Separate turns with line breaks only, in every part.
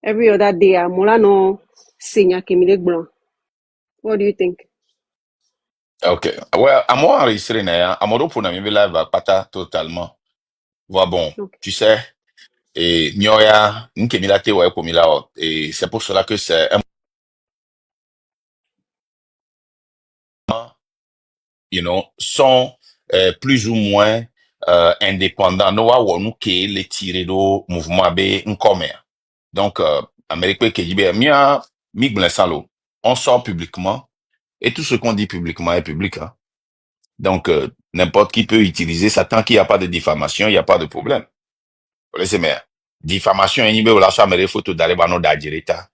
every other day, mola no senya kemile blanc. What do you think?
Ok. Ouais, à moi enregistré, à mon pour mi live pata totalement. Voilà, bon,
Okay.
tu sais, et nyoya, nkemila te ouais komila, et c'est pour cela que c'est un you know, sont plus ou moins indépendants. Nous avons que les tirés do mouvement B commun. Donc, Amérique qui dit, mia, on sort publiquement et tout ce qu'on dit publiquement est public. Hein. Donc, n'importe qui peut utiliser ça tant qu'il n'y a pas de diffamation, il n'y a pas de problème. Vous laissez, mais diffamation, il y a la chambre des photos d'Alebano d'Adjereta.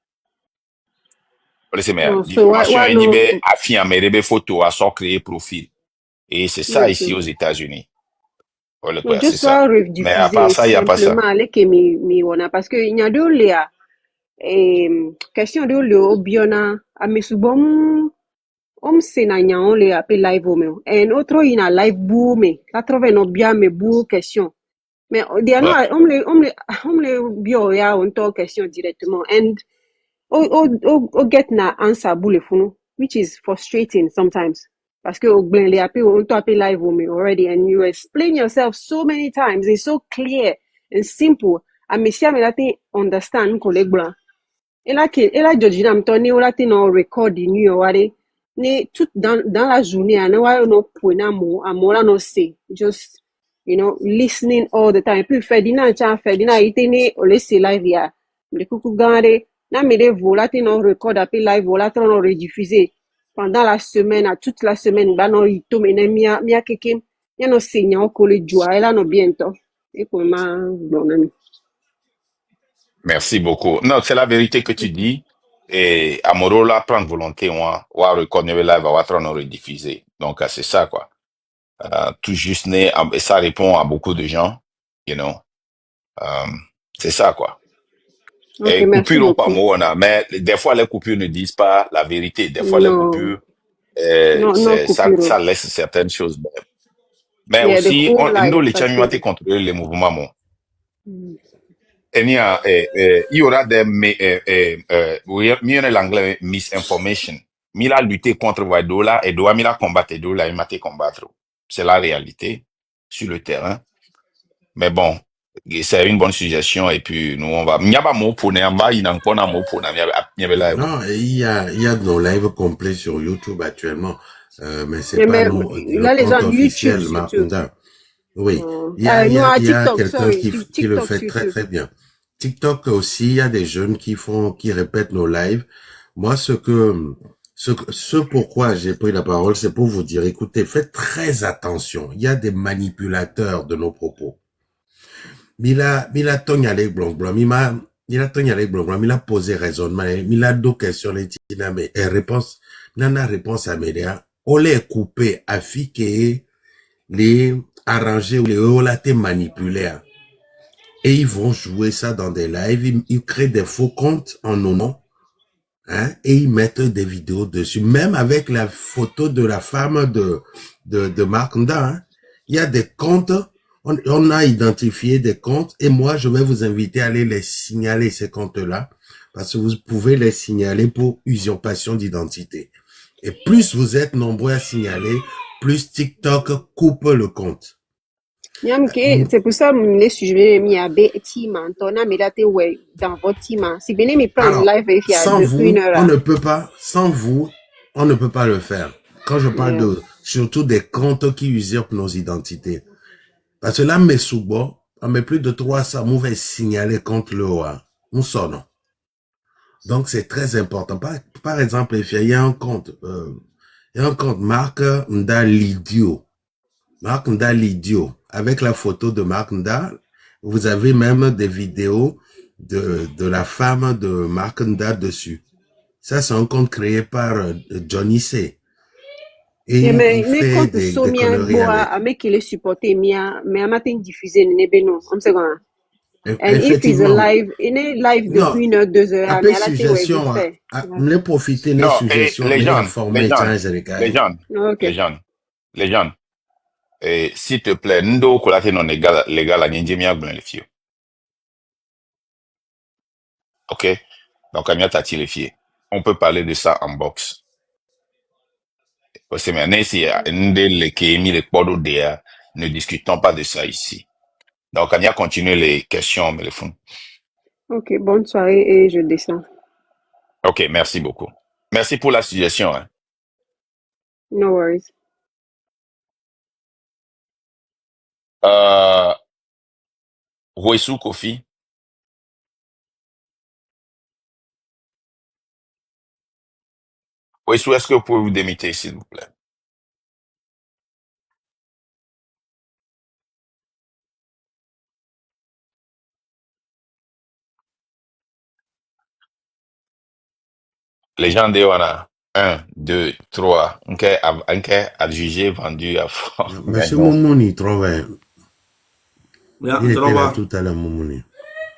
Vous laissez, mais
Oh, so
diffamation, il
no,
y a affirmer des photos à son créer profil. Et c'est ça
yes,
ici aux États-unis. Voilà
no,
quoi, c'est
just
ça.
soit
Mais à part
rediffuser
ça, il n'y a pas ça.
simplement aller que mi wana parce que il y a deux là question de le obiona amesubom se na nyaon le ape live o meu en otro ina live bu me la trove no bia me bu question mais dia no
Ouais.
on le bio ya on to question directement and o get na answer bu le funu which is frustrating sometimes parce que o gben le ape on to ape live o me already and you explain yourself so many times it's so clear and simple amesia me that understand ko le gban ela Georgina mtoni ola ti no record ni o ware ni tout dans la journée ne wa no point mo amola no say just listening all the time puis Ferdinand ite ni o le say live ya me kuku gare na me de vola ti no record api live vola ti no rediffuser pendant la semaine à toute la semaine ba no ito me ne mia keke ya no say nya o ko le joa ela no bientôt e ko ma bonami.
Merci beaucoup. Non, c'est la vérité que tu dis. Et Amorola prend volonté, moi, ou à reconnaître le live, ou à trop nous rediffuser. Donc, c'est ça, quoi. Tout juste né, et ça répond à beaucoup de gens, you know. Euh, c'est ça, quoi.
Ok,
Et
merci
coupure ou pas,
beaucoup.
moi, on a, mais des fois, les coupures ne disent pas la vérité. Des fois, les
Non,
coupures,
no
ça
coupure.
laisse certaines choses. Mais
Yeah, the
aussi,
whole
nous,
life
les
parce que
chanois, contrôler les mouvements, moi.
mm,
Il y aura des, oui, mieux en anglais, misinformation. Il a lutté contre Wadola et doit il a combattre Dola et maté combattre. C'est la réalité sur le terrain. Mais bon, c'est une bonne suggestion et puis nous on va. Il n'y a pas mot pour Néamba, il n'y a pas de mot pour Néamba.
Non, et il y a nos lives complets sur YouTube actuellement, mais c'est pas
mais
le
là les
compte
gens YouTube
officiel
surtout.
Markunda. Oui, il y a, il y
Non,
a,
à
il y a
TikTok,
quelqu'un
sorry,
qui le
TikTok
fait très
surtout.
très bien. TikTok aussi, il y a des jeunes qui répètent nos lives. Moi, ce pourquoi j'ai pris la parole, c'est pour vous dire, écoutez, faites très attention. Il y a des manipulateurs de nos propos. Mila tonyale blanc blanc, mila tonyale blanc blanc, mila posé raisonnement, mila deux questions les tina mais réponse, nana réponse à média, on les coupé afin que les arranger ou les relater manipuler. Et ils vont jouer ça dans des lives, ils créent des faux comptes en nos noms, hein, et ils mettent des vidéos dessus, même avec la photo de la femme de Marc Nda, hein. Il y a des comptes, on a identifié des comptes, et moi, je vais vous inviter à aller les signaler, ces comptes-là, parce que vous pouvez les signaler pour usurpation d'identité. Et plus vous êtes nombreux à signaler, plus TikTok coupe le compte.
C'est pour ça que je sujet mis à team, Antona, mais là, ouais, dans votre team. Si venez me prendre
Alors,
live il y a
sans
une
vous, on
heure.
ne peut pas, sans vous, on ne peut pas le faire. Quand je parle
Yeah.
de, surtout des comptes qui usurpent nos identités. Parce que là, mes sous-bois, on met plus de 300 mauvais signalés contre le OA. On sonne. Donc, c'est très important. Par exemple, il y a un compte, Marc Nda Lidio. Marc Nda Lidio. Avec la photo de Marc Nda, vous avez même des vidéos de la femme de Marc Nda dessus. Ça, c'est un compte créé par Johnny C. Et
Yeah, mais
il
ne
fait
compte
des
so mia
conneries
boa
avec.
a make le supporter mia mais amatin diffuser ne beno. I'm saying and if he's
Effectivement.
alive, in a live de
Non.
1 heure, 2 heures, mais
Après
à la télé, ouais, vite
suggestion,
fait.
me profiter des
Non, et
suggestions, mais informer, tiens,
les jeunes,
Ok.
les jeunes. Et s'il te plaît, ndo kolate non les gars, la ninja mi agblon le fio. OK? Donc, Amia t'a fié. On peut parler de ça en boxe. Parce que maintenant, si les Kémi, les Podo Dea, ne discutons pas de ça ici. Donc, Amia continue les questions, mais les fonds.
Ok, bonne soirée et je descends.
OK, merci beaucoup. Merci pour la suggestion. Hein.
No worries.
Roissou Kofi. Roissou, est-ce que vous pouvez vous démiter, s'il vous plaît? Les gens de Wana. 1, 2, 3. Ok, adjugé, vendu à fort.
Monsieur
Gagnant.
Moumouni, trouvé.
Ya,
Il était là
trova.
tout à l'heure, Moumouni.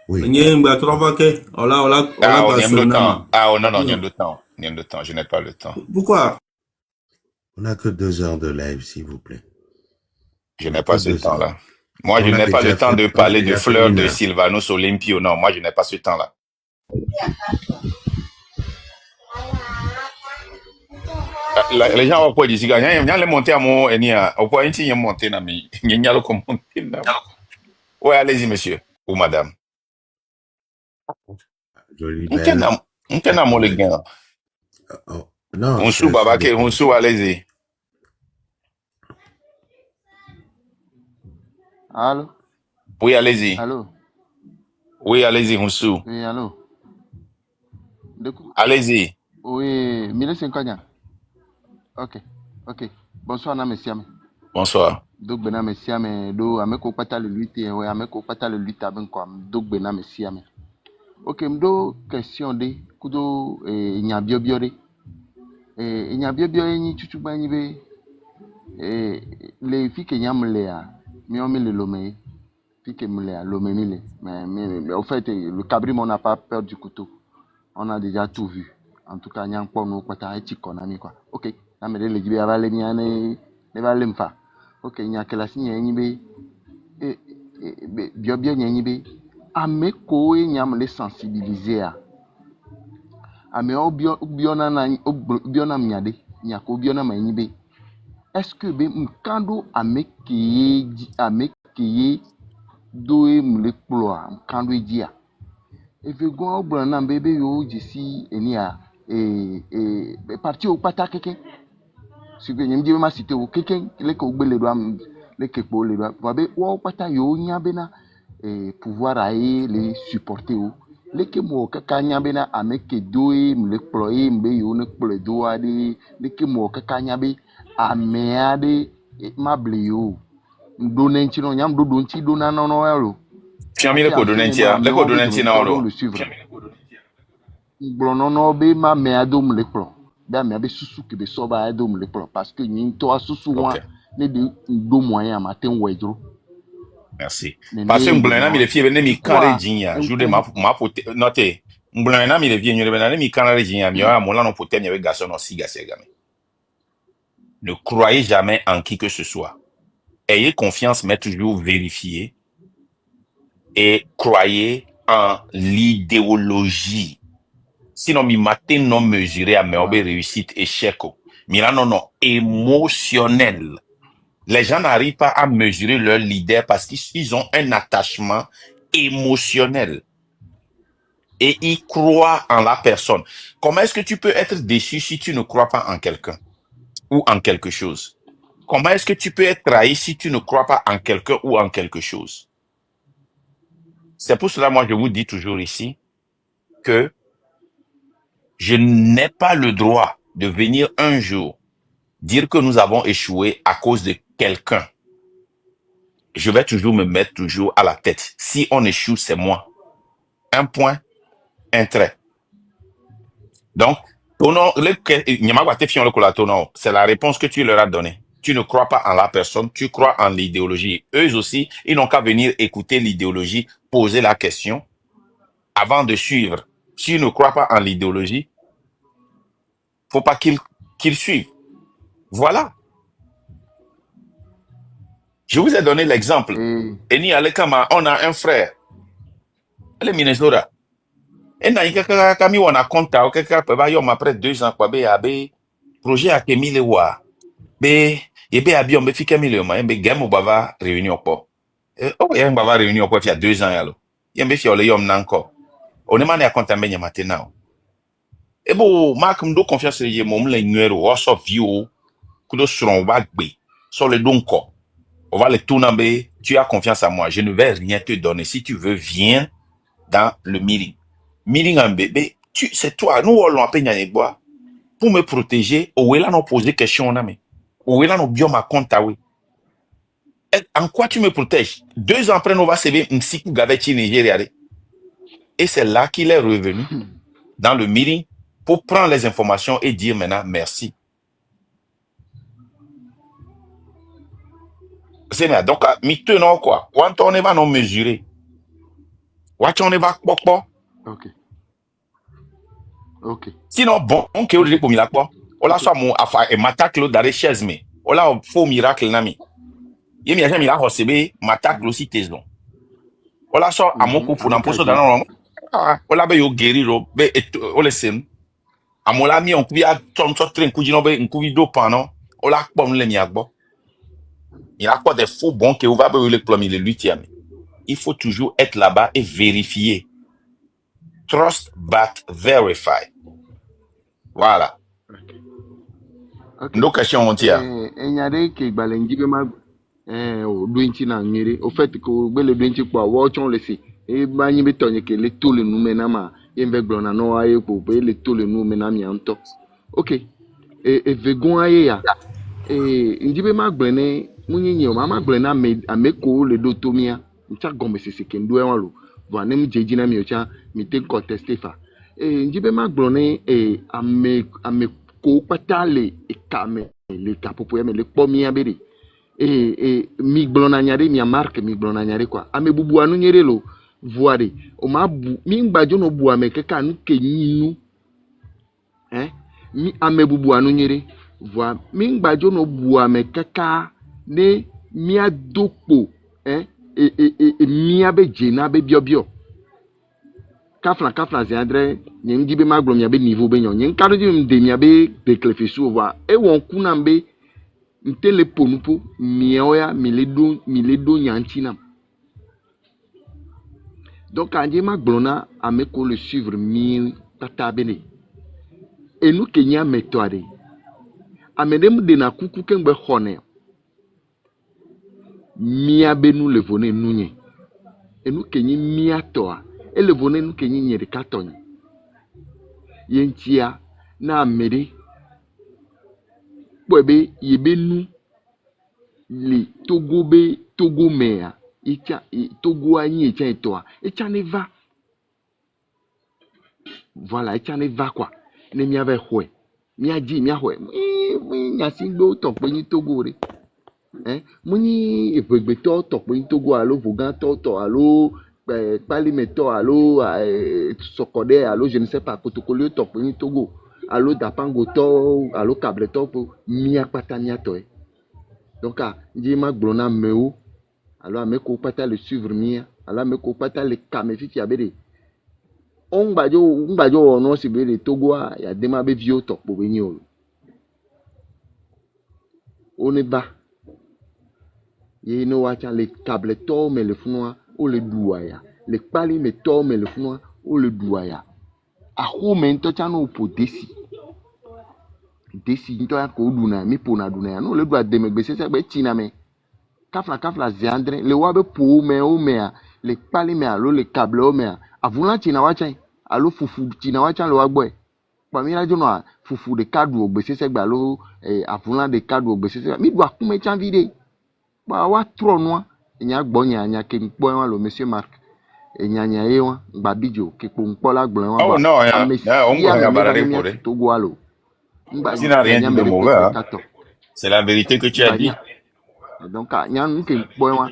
Oui.
Nye mba trova ke. Ola
Ah, on y a le
basona
temps.
ma.
Ah, oh, non, il y a
Non.
le temps. Il y a le temps. Je n'ai pas le temps.
Pourquoi?
On n'a que 2 heures de live, s'il vous plaît.
Je
On
n'ai
n'a que
pas ce
2 heures.
temps-là. Moi, je n'ai pas le temps de
On a
parler de
déjà fait
fleurs
1
de
heure.
Sylvanus Olympio. Non, moi, je n'ai pas ce temps-là. Les gens vont pas dire, il y a les monter à mon, il y a, au point, il y a monter, il y a le monter. Ouais, allez-y, monsieur. Ou madame.
Jolie
On
belle.
a mon les gars.
Oh, non,
On sous, Babake, on sous, allez-y.
Allô?
Oui, allez-y.
Allô?
Oui, allez-y, on sous.
Oui, allô? De quoi?
Allez-y.
Oui, Mille Cinquante. Ok, ok. Bonsoir, na messiame.
Bonsoir.
Donc, bena messiame, do ameko pata le lutte, oui, ameko pata le lutte avec quoi? Donc, bena messiame. Ok, mdo question de, kudo, nya bio de. Nya bio ni chuchu bani be, les filles que nyam le a, mi on me le lomé, filles que me le a, lomé mi le. Mais au fait, le cabri, on n'a pas peur du couteau. On a déjà tout vu. En tout cas, nyang po no kwata echi konami quoi. Ok, na me le jibe avale mi ane ne va lemfa. Ok, nya kela si nyi be bio bio nyi be ame ko e nyam le sensibiliser a. Ame obio na mnyade, nya ko obio na manyi be. Est-ce que be mkando ame kiye do e mle ploa mkando ejia. Efegun obran na bebe yo jisi eni a parti o pata keke si que nyim ma cité o keke le ko gbele do am le ke po le do ba be wo pata yo nya be na pouvoir ai le supporter o le ke mo kaka nya be na ameke do e mle ploye mbe yo ne plo do ade le ke mo kaka nya be ame ade mable yo ndo ne nchi no nyam do nchi do na no no ero
Fiami
parce
le
que
kodonentia. Le kodonentia na
on
olo.
le suivre gblonono be ma me adom le kplɔ be ame be susu ke be sɔ ba adom le kplɔ parce que nyi ŋutɔ susu
Ok.
wa ne de do moyen ma te wɔ dro
Merci.
ne
Parce que
ne
m'blana mi le fie bene mi kanre
pourquoi
jinya.
un
Jude
coup
ma pote note. M'blana mi le vie nyure bena mi kanre jinya. Mi ya mola no pote mi avec garçon no si gase game. Ne croyez jamais en qui que ce soit. Ayez confiance, mais toujours vérifier et croyez en l'idéologie. Sinon, mi matin non mesuré à meobe
voilà
réussite échec. Mira non émotionnel. Les gens n'arrivent pas à mesurer leur leader parce qu'ils ont un attachement émotionnel et ils croient en la personne. Comment est-ce que tu peux être déçu si tu ne crois pas en quelqu'un ou en quelque chose? Comment est-ce que tu peux être trahi si tu ne crois pas en quelqu'un ou en quelque chose? C'est pour cela, moi, je vous dis toujours ici que je n'ai pas le droit de venir un jour dire que nous avons échoué à cause de quelqu'un. Je vais toujours me mettre toujours à la tête. Si on échoue, c'est moi. Un point, un trait. Donc, c'est la réponse que tu leur as donnée. Tu ne crois pas en la personne, tu crois en l'idéologie. Eux aussi, ils n'ont qu'à venir écouter l'idéologie, poser la question avant de suivre. S'ils ne croient pas en l'idéologie, faut pas qu'ils suivent. Voilà. Je vous ai donné l'exemple.
et
Eni Alekama, on a un frère. Elle est Minnesota. Et na ikaka kami wana konta o kaka pe ba yom après 2 ans kwa be abe projet a ke mile wa be yebe abi on be fike mile ma be gemo bava réunion po. O ye bava réunion po fia 2 ans yalo. Yembe fi ole yom nanko. On mane a konta menye matena. E bo mark mdo confiance ye mom le nuero o so view kudo suron wa gbe. So le donko. On va le tourner, tu as confiance en moi, je ne vais rien te donner. Si tu veux, viens dans le meeting. Meeting un bébé, c'est toi, nous on l'a appelé bois pour me protéger. Où est là nous poser question on a mais où est là nous bien ma compte oui. En quoi tu me protèges? 2 ans après nous va se un cycle gavechi Nigeria et c'est là qu'il est revenu dans le meeting pour prendre les informations et dire maintenant merci. C'est bien. Donc mi tenons quoi? Quand on va nous mesurer, quand on va quoi?
Ok. Ok.
Sinon, bon, on peut dire pour miracle. On l'a soit mon affaire et m'attaque l'autre dans les chaises, mais on l'a faux miracle, nami. Il y a jamais miracle, c'est m'attaque aussi tes dons. On l'a soit à mon coup pour n'importe quoi dans le on l'a bien guéri, on le sait. À mon ami, on pouvait attendre sur train, on pouvait d'eau pendant, on l'a pas le miracle. Il y a quoi des faux bons qui va le plomb, il est 8e. Il faut toujours être là-bas et vérifier. Trust but verify. Voilà.
Ok.
Nos questions on tient.
Enyare ke gbalengi be ma o dointi na ngere o fait ko gbele dointi kwa wo chon le si e ba nyi be tonye ke le to le nume na ma e mbe gbona no aye ko be le to le nume na mi anto. Ok. E vegon aye ya. Njibe ma gbene munyenye o ma gbene na me ameko le do to mia. Ncha gombe sese ke ndo e wan lo. Vo nem jeji na mi o cha mi te contester fa. Njibe ma gbone ame ko patale e kame le kapopo ya me le pomia bere mi glona nyare mi marque mi glona nyare kwa ame bubu anu nyere lo voire o ma bu mi ngbajo no bu ame keka nu kenyinu mi ame bubu anu nyere voa mi ngbajo no bu ame keka ne mi adokpo mi abe jena be biobio kafla ziandre nyen gibe magblom ya be niveau be nyon nyen kado di de mi abe de clefesu voa e won kuna mbe ntele ponupo mioya miledo nyantinam donc anje magblona ameko le suivre mi tata bene enu kenya metoade amedem de na kuku kengbe khone mia benu le vone nunye enu kenyi mia toa ele vone nu kenyi nyere katonye yentia na amede bobe yebenu li togo mea icha togo anyi icha etoa icha ne va voilà icha ne va quoi ne mi ave hwe mi aji mi ahwe mi nyasi gbo to pe ni togo re muni ebegbeto to pe ni togo alo vogan to alo palimeto alo sokode alo je ne sais pas protocole to pe ni togo alo dapango to alo cable to mi apata mi ato donc ndi ma glona meo alors ameko pata le suivre mia alors ameko pata le kame fifi abede ngbajo ono si be le togo ya dema be vio to po benyi o one ba ye no wacha le cable to me le funwa o le duaya le pali me to me le funwa o le duaya a ho me nto cha no po desi nto ya ko duna mi po na duna ya no le du ade me gbese se gbe china me kafla ziandre le wabe po me o me le pali me alo le cable o me avula china wacha alo fufu china wacha lo wagbo pa mi rajo no fufu de kadu ogbese se gba lo avula de kadu ogbese se mi do akume chan vide pa wa tro no nya gbo nya ke npo wa lo monsieur Mark nya e wa gba bijo ke po npo la gbo wa
Oh non, on
ya
va
me
barrer
mi
pour
to go alo ngba
tu n'as rien
nya
dit
me
de
le
mauvais,
pe
hein.
kato
C'est la vérité que tu as dit.
donc nyan ke boy wa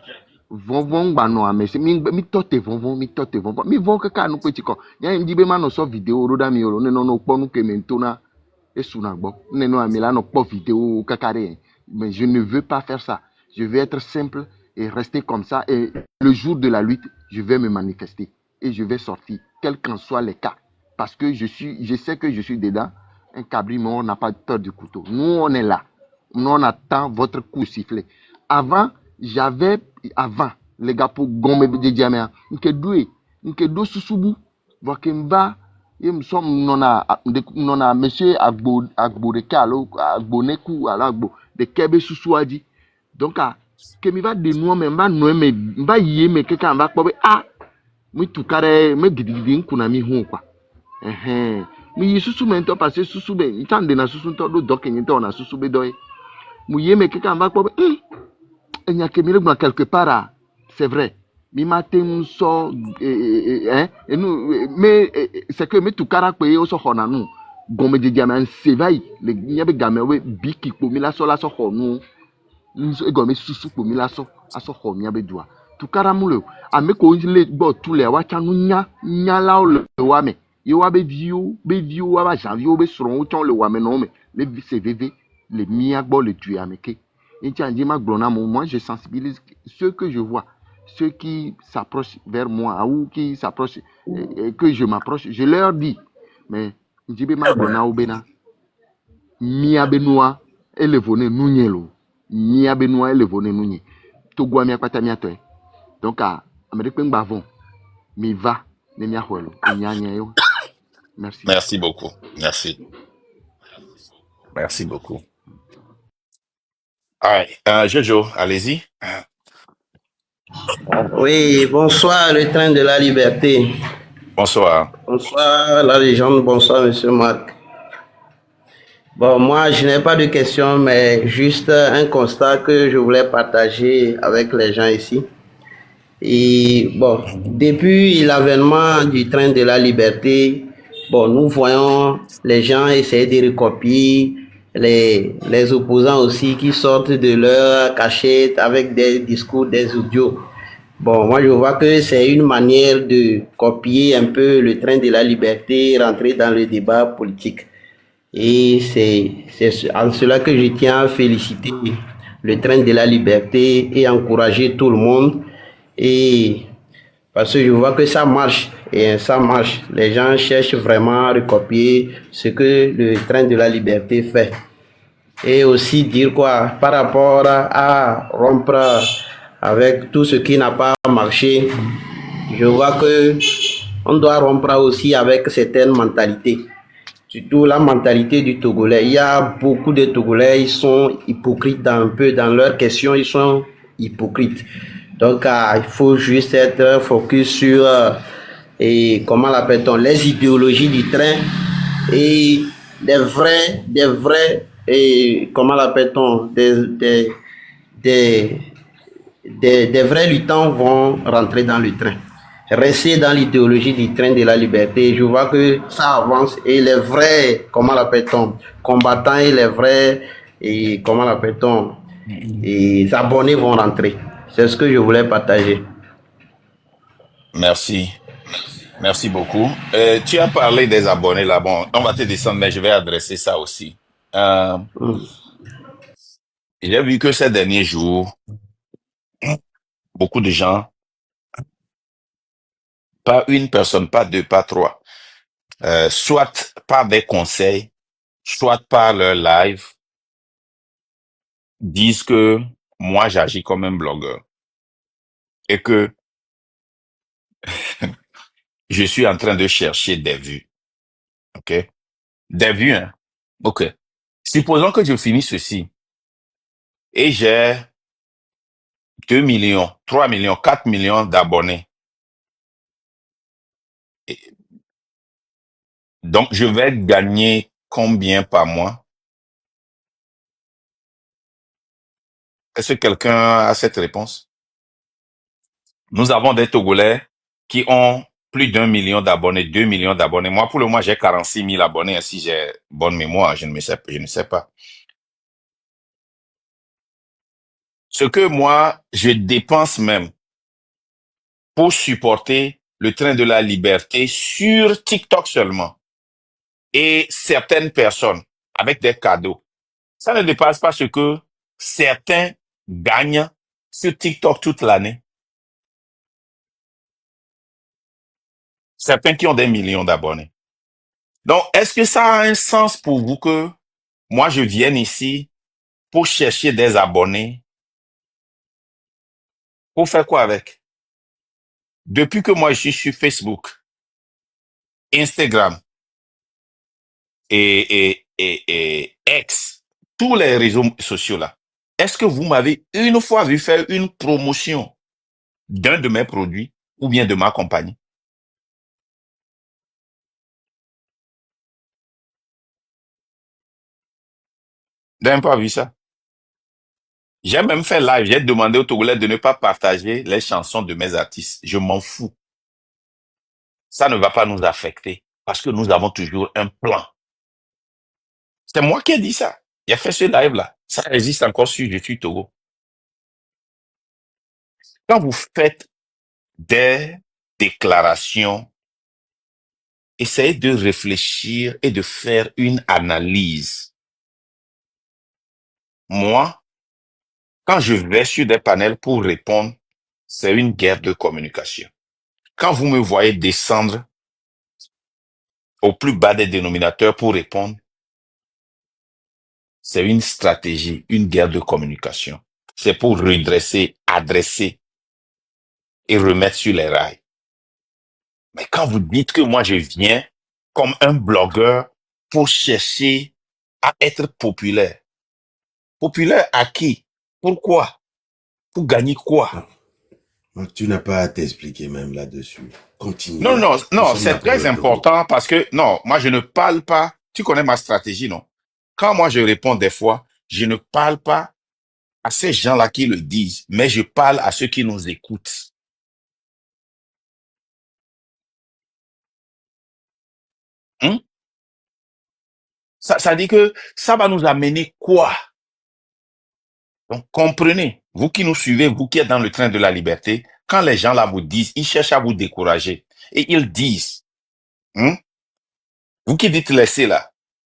vonvon gba no amese mi tote vonvon mi von kaka nu pe tiko nyan ndi be ma no so video ro da mi ro ne no po nu ke mentona esuna gbo ne no amila no po video kaka re mais je ne veux pas faire ça je veux être simple et rester comme ça et le jour de la lutte je vais me manifester et je vais sortir quel qu'en soit les cas. Parce que je sais que je suis dedans. Un cabri mort n'a pas peur du couteau. Nous, on est là. Nous, on attend votre coup sifflé. Avant, les gars, pour gommer de diamants, nke do susubu, vakemba, me sommes non a monsieur Agbo de Kalo, Agbo Neku, Agbo, de Kebe Susuadi. Donc, que mi va de nous, mais mba yé, mais quelqu'un va pas, mi tukare, me gidi nkuna mi hu kwa. Mi yi susu mento parce que susu be, itande na susu to do doke nyento na susu be doy. Mu yé, mais quelqu'un va pas, il y a que mi quelque part, c'est vrai. Mi matin so et nous mais c'est que mi tukara pe o so hona nu. Gomme de diamant sevai, le nyabe gamewe biki po mi la so honu. Gomme susu po mi la so aso ho nyabe dua. Tukara mulo ame ko le gbo tule wa chanu nya la o le wa me. Yo wa be view wa ba janvier be suron o ton le wa me non me. Le CVV le mia gbo le tu ameke. Moi, je sensibilise ceux que je vois, ceux qui s'approchent vers moi ou qui s'approchent, que je m'approche, je leur dis, mais Njibe Maglona Obena, Mia Benoa, Elevone Nunyelo, Mia Benoa, Elevone Nunye, Togua Mia Patamiatoe. Donc, à Américain Bavon, mi va, ne mia huelo, merci.
Merci beaucoup. Merci. Merci beaucoup. All right. Jojo, allez-y.
Oui, bonsoir, le train de la liberté.
Bonsoir.
Bonsoir, la légende. Bonsoir, monsieur Marc. Bon, moi, je n'ai pas de questions, mais juste un constat que je voulais partager avec les gens ici. Et bon, depuis l'avènement du train de la liberté, bon, nous voyons les gens essayer de recopier les opposants aussi qui sortent de leur cachette avec des discours, des audios. Bon, moi je vois que c'est une manière de copier un peu le train de la liberté, rentrer dans le débat politique. Et c'est en cela que je tiens à féliciter le train de la liberté et encourager tout le monde. Et parce que je vois que ça marche, et ça marche. Les gens cherchent vraiment à recopier ce que le train de la liberté fait. Et aussi dire quoi par rapport à rompre avec tout ce qui n'a pas marché. Je vois que on doit rompre aussi avec certaines mentalités. Surtout la mentalité du Togolais. Il y a beaucoup de Togolais, ils sont hypocrites un peu dans leurs questions, ils sont hypocrites. Donc, il faut juste être focus sur, et comment l'appelle-t-on, les idéologies du train et des vrais, et comment l'appelle-t-on, des vrais luttants vont rentrer dans le train. Rester dans l'idéologie du train de la liberté, je vois que ça avance et les vrais, comment l'appelle-t-on, combattants et les vrais, et comment l'appelle-t-on, et abonnés vont rentrer. C'est ce que je voulais partager.
Merci. Merci beaucoup. Tu as parlé des abonnés là. Bon, on va te descendre, mais je vais adresser ça aussi. J'ai vu que ces derniers jours, beaucoup de gens, pas une personne, pas deux, pas trois, soit par des conseils, soit par leur live, disent que moi j'agis comme un blogueur et que je suis en train de chercher des vues. OK? Des vues, hein? OK. Supposons que je finis ceci et j'ai 2 millions, 3 millions, 4 millions d'abonnés. Donc, je vais gagner combien par mois? Est-ce que quelqu'un a cette réponse? Nous avons des Togolais qui ont plus d'1 million d'abonnés, 2 millions d'abonnés. Moi, pour le moment, j'ai 46 000 abonnés. Si j'ai bonne mémoire, je ne sais pas. Ce que moi, je dépense même pour supporter le train de la liberté sur TikTok seulement. Et certaines personnes avec des cadeaux. Ça ne dépasse pas ce que certains gagnent sur TikTok toute l'année. Certains qui ont des millions d'abonnés. Donc, est-ce que ça a un sens pour vous que moi, je vienne ici pour chercher des abonnés? Pour faire quoi avec? Depuis que moi, je suis sur Facebook, Instagram et X, tous les réseaux sociaux là, est-ce que vous m'avez une fois vu faire une promotion d'un de mes produits ou bien de ma compagnie? Vous n'avez pas vu ça? J'ai même fait live, j'ai demandé aux Togolais de ne pas partager les chansons de mes artistes. Je m'en fous. Ça ne va pas nous affecter parce que nous avons toujours un plan. C'est moi qui ai dit ça. J'ai fait ce live-là. Ça existe encore sur YouTube Togo. Quand vous faites des déclarations, essayez de réfléchir et de faire une analyse. Moi, quand je vais sur des panels pour répondre, c'est une guerre de communication. Quand vous me voyez descendre au plus bas des dénominateurs pour répondre, c'est une stratégie, une guerre de communication. C'est pour redresser, adresser et remettre sur les rails. Mais quand vous dites que moi je viens comme un blogueur pour chercher à être populaire, populaire à qui? Pourquoi? Pour gagner quoi?
Tu n'as pas à t'expliquer même là-dessus. Continue.
Non, non,
Nous
non,
sommes là
c'est
pour
très
le public.
important parce que, non, moi je ne parle pas, tu connais ma stratégie, non? Quand moi je réponds des fois, je ne parle pas à ces gens-là qui le disent, mais je parle à ceux qui nous écoutent. Hein? Ça dit que ça va nous amener quoi? Donc, comprenez, vous qui nous suivez, vous qui êtes dans le train de la liberté, quand les gens là vous disent, ils cherchent à vous décourager et ils disent, hein, vous qui dites laisser là,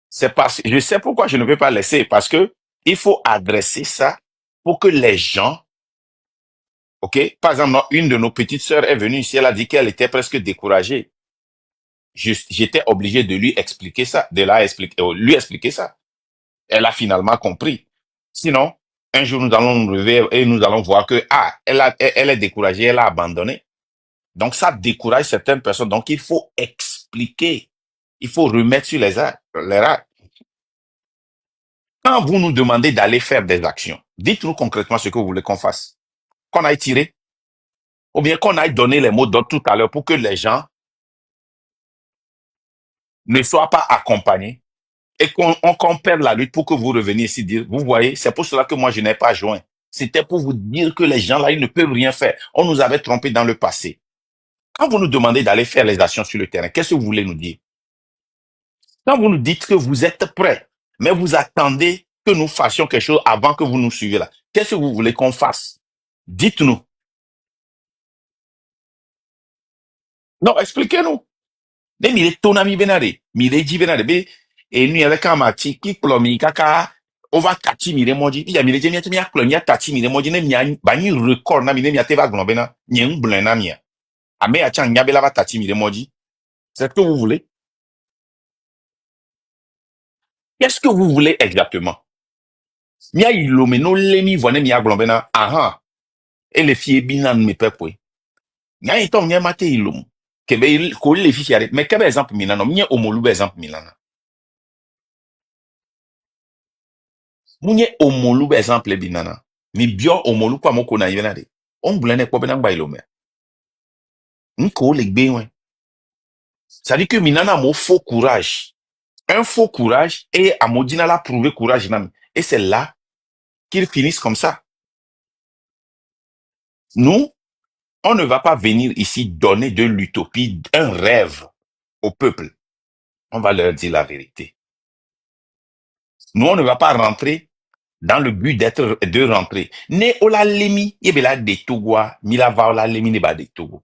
c'est parce je sais pourquoi je ne veux pas laisser, parce que il faut adresser ça pour que les gens, ok, par exemple, une de nos petites sœurs est venue ici, elle a dit qu'elle était presque découragée. J'étais obligé de lui expliquer ça, lui expliquer ça. Elle a finalement compris. Sinon, un jour, nous allons nous lever et nous allons voir que, elle est découragée, elle a abandonné. Donc, ça décourage certaines personnes. Donc, il faut expliquer. Il faut remettre sur les rails. Quand vous nous demandez d'aller faire des actions, dites-nous concrètement ce que vous voulez qu'on fasse. Qu'on aille tirer, ou bien qu'on aille donner les mots d'ordre tout à l'heure pour que les gens ne soient pas accompagnés et qu'on perde la lutte pour que vous reveniez ici dire, vous voyez, c'est pour cela que moi je n'ai pas joint. C'était pour vous dire que les gens là, ils ne peuvent rien faire. On nous avait trompés dans le passé. Quand vous nous demandez d'aller faire les actions sur le terrain, qu'est-ce que vous voulez nous dire? Quand vous nous dites que vous êtes prêts, mais vous attendez que nous fassions quelque chose avant que vous nous suiviez là, qu'est-ce que vous voulez qu'on fasse? Dites-nous. Non, expliquez-nous. Ne mire tonami benare, mire ji benare be, et nous avec un mati qui plomi kaka, on va tati mire moji, il y a mire jemi atemi akplomi tati mire moji ne mia bani record na mire mia teva globena, nyen blen na mia. Ame achan nyabela va tati mire moji. C'est ce que vous voulez? Qu'est-ce que vous voulez exactement? Mia ilome no lemi vone mia globena, aha. Et les filles binan me pepwe. Nya itom nya mate ilom. Kebe ko le filles arrête. Mais quel exemple minano? Mia omolu exemple milana. Munye omolu be exemple binana. Mi bio omolu kwa moko na yena de. On blene kwa benang ba ilome. Nko le gbe. Ça dit que minana mo faux courage. Un faux courage et à Modina l'a prouvé courage nam. Et c'est là qu'ils finissent comme ça. Nous, on ne va pas venir ici donner de l'utopie, un rêve au peuple. On va leur dire la vérité. Nous, on ne va pas rentrer dans le but de rentrer. Ne ola lemi yebela de Togoa, mila va ola lemi ne ba de Togo.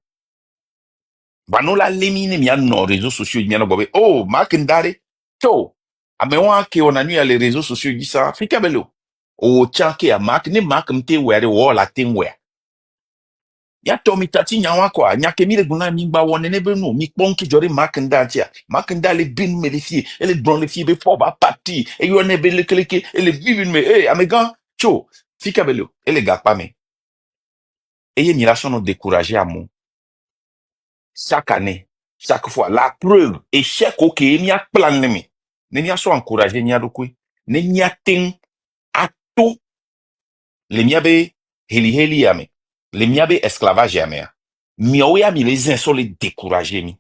Bano la lemi ne mian no réseaux sociaux mian bobe. Oh, Mark Ndare. To. Amewa ke onanu ya les réseaux sociaux dit ça. Fika belo. O chanke ya Mark ne Mark mte were wo la tin were. Ya to mi tati nyawa kwa nyake mi le guna mi gba won ne be no mi pon ki jori makenda tia makenda le bin me le fie ele dron le fie be fo ba parti e yo ne be le kleke ele vivin me amegan cho fika belo ele ga pa me et il y a nous décourager à mon chaque année chaque fois la preuve échec ok ni a plan nemi ni a so encourager ni a do kwe ni a ting à tout le miabe heli yame le miabe esclavage yame mi oya mi les uns sont les décourager mi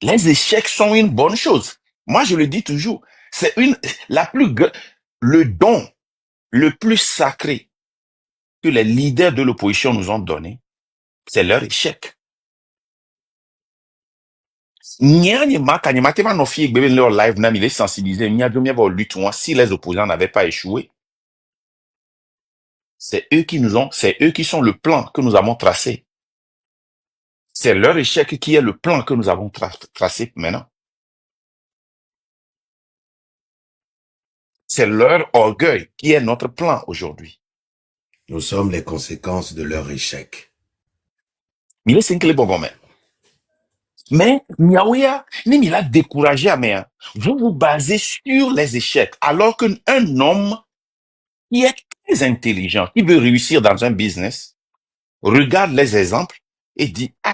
les échecs sont une bonne chose. Moi je le dis toujours, c'est le don le plus sacré que les leaders de l'opposition nous ont donné, c'est leur échec. Nyanye maka nyama te va no fie gbebe leur live na mi les sensibiliser nya do mi va lutte si les opposants n'avaient pas échoué. C'est eux qui sont le plan que nous avons tracé. C'est leur échec qui est le plan que nous avons tracé maintenant. C'est leur orgueil qui est notre plan aujourd'hui.
Nous sommes les conséquences de leur échec.
Mi les sinkle bongo mais miaouya ni mi l'a découragé à mais vous vous basez sur les échecs alors qu'un homme qui est très intelligent, qui veut réussir dans un business, regarde les exemples et dit, ah,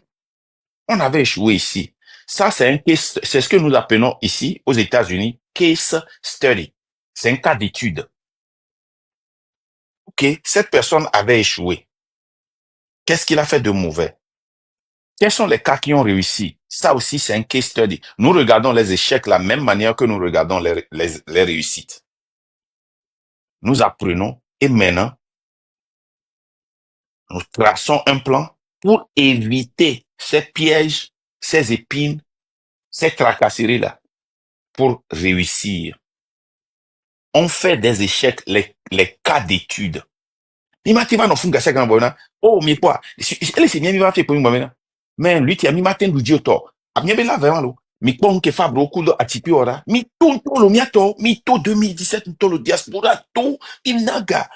on avait échoué ici. Ça, c'est ce que nous appelons ici, aux États-Unis, case study. C'est un cas d'étude. OK, cette personne avait échoué. Qu'est-ce qu'il a fait de mauvais? Quels sont les cas qui ont réussi? Ça aussi, c'est un case study. Nous regardons les échecs de la même manière que nous regardons les réussites. Nous apprenons et maintenant, nous traçons un plan pour éviter ces pièges, ces épines, ces tracasseries-là, pour réussir. On fait des échecs les cas d'études. Mimatima no funga sega mbona. Oh, mi quoi. Elle c'est bien mi va faire pour moi. Mais lui ti a mi matin du dioto. A mi bela vraiment lo. Mi pon ke fabro kudo atipi ora. Mi ton lo miato, mi to 2017 to lo diaspora to inaga.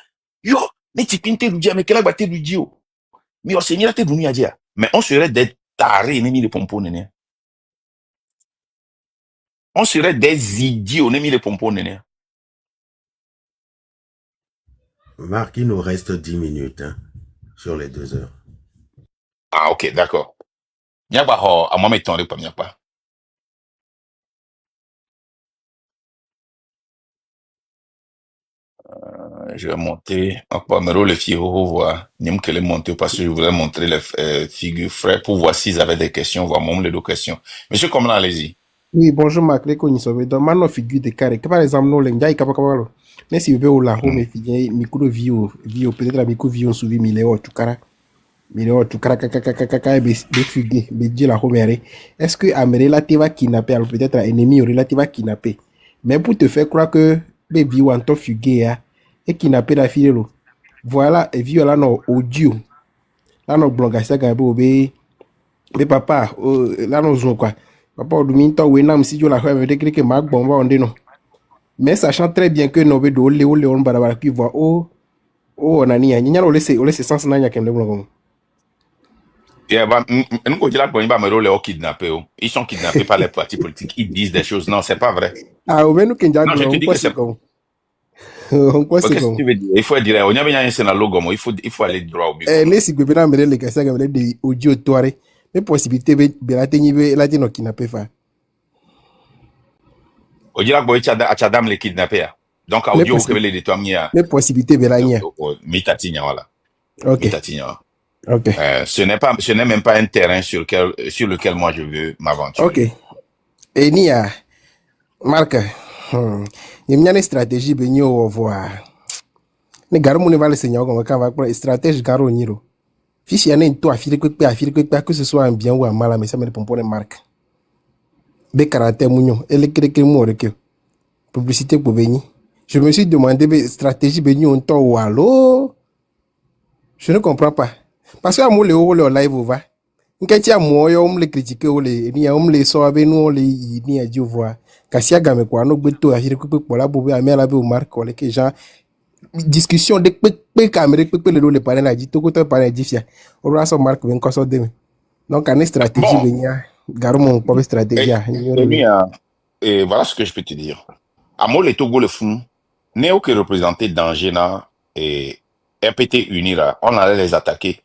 Yo, ni ti pinte du dia me kela bate du dio. Mi o seigneur te dumi adia. Mais on serait des tarés ni mi les pompons nene. On serait des idiots ni mi les pompons nene.
Marc, il nous reste 10 minutes sur les 2 heures.
Ah, ok, d'accord. Nyaba ho, à moi mettons le premier pas. Je vais monter. Encore, mais le fio, voir. N'aime que les monter parce que je voulais montrer les figures frères pour voir s'ils avaient des questions, voir même les deux questions. Monsieur Comlan, allez-y.
Oui, bonjour Marc, les connaisseurs. Donc, maintenant, figure de carré. Par exemple, nous, les gars, mais si vous voulez, la home, micro vidéo, peut-être la micro vidéo, suivi, miléo, tout cara, kaka, be fugué, be dit la home, est-ce que Amérique relativa kidnappé, alors peut-être un ennemi relativa kidnappé, mais pour te faire croire que, be vidéo en temps fugué, et kidnappé la fille, voilà, et vidéo là, non, audio, là, non, blog, ça, be papa, là, non, zone, quoi. Papa, au domingo, Wenam, si je la fais avec quelques marques, bon, on dit non. Mais sachant très bien que nous avons Léon Barabara qui voit, oh, on a ni un, on laisse sens n'a qu'un développement.
Yeah, bah, nous, là, pour les kidnappés, ils sont kidnappés par les partis politiques. Ils disent des choses. Non, c'est pas vrai.
Ah, au menos qu'il y a
non, je te dis que c'est
comme.
Qu'est-ce que tu veux dire? Il faut dire, on y a un logo, il faut aller droit au but.
Les gouvernements américains, les gars, ça, des audio toirés. Mais possibilité, de la tenir, la tenir kidnappé, fa.
Ojira boy chadam les kidnappés. Donc audio que les détourner.
Les possibilités de la nier.
Mitatinya voilà.
OK.
Mitatinya.
OK.
Ce n'est même pas un terrain sur lequel moi je veux m'aventurer.
OK. Et Nia Marc, il y a une stratégie benyo au revoir. Ne garou ne va le seigneur comme quand va pour stratégie garou niro. Fiche y en a une toi affirmer que ce soit un bien ou un mal mais ça me répond pour une marque. Be caractère mignon et les créer moi que publicité pour béni. Je me suis demandé stratégie béni on to ou allo. Je ne comprends pas. Parce que moi le live va. Nketi a moi yo me le critiquer ou les ni on les so avec nous les ni a Dieu voir. Kasi aga me kwa no gbeto affirmer que pour la bobe amela be au marque ou les gens discussion de pe caméra pe le parler là dit to ko to parler dit fia o ra so marque ben ko so de donc une stratégie
Bon,
ben garo mon pas stratégie
et voilà ce que je peux te dire. Amo le Togo le fond, n'est que représenté danger na et RPT uni là, on allait les attaquer.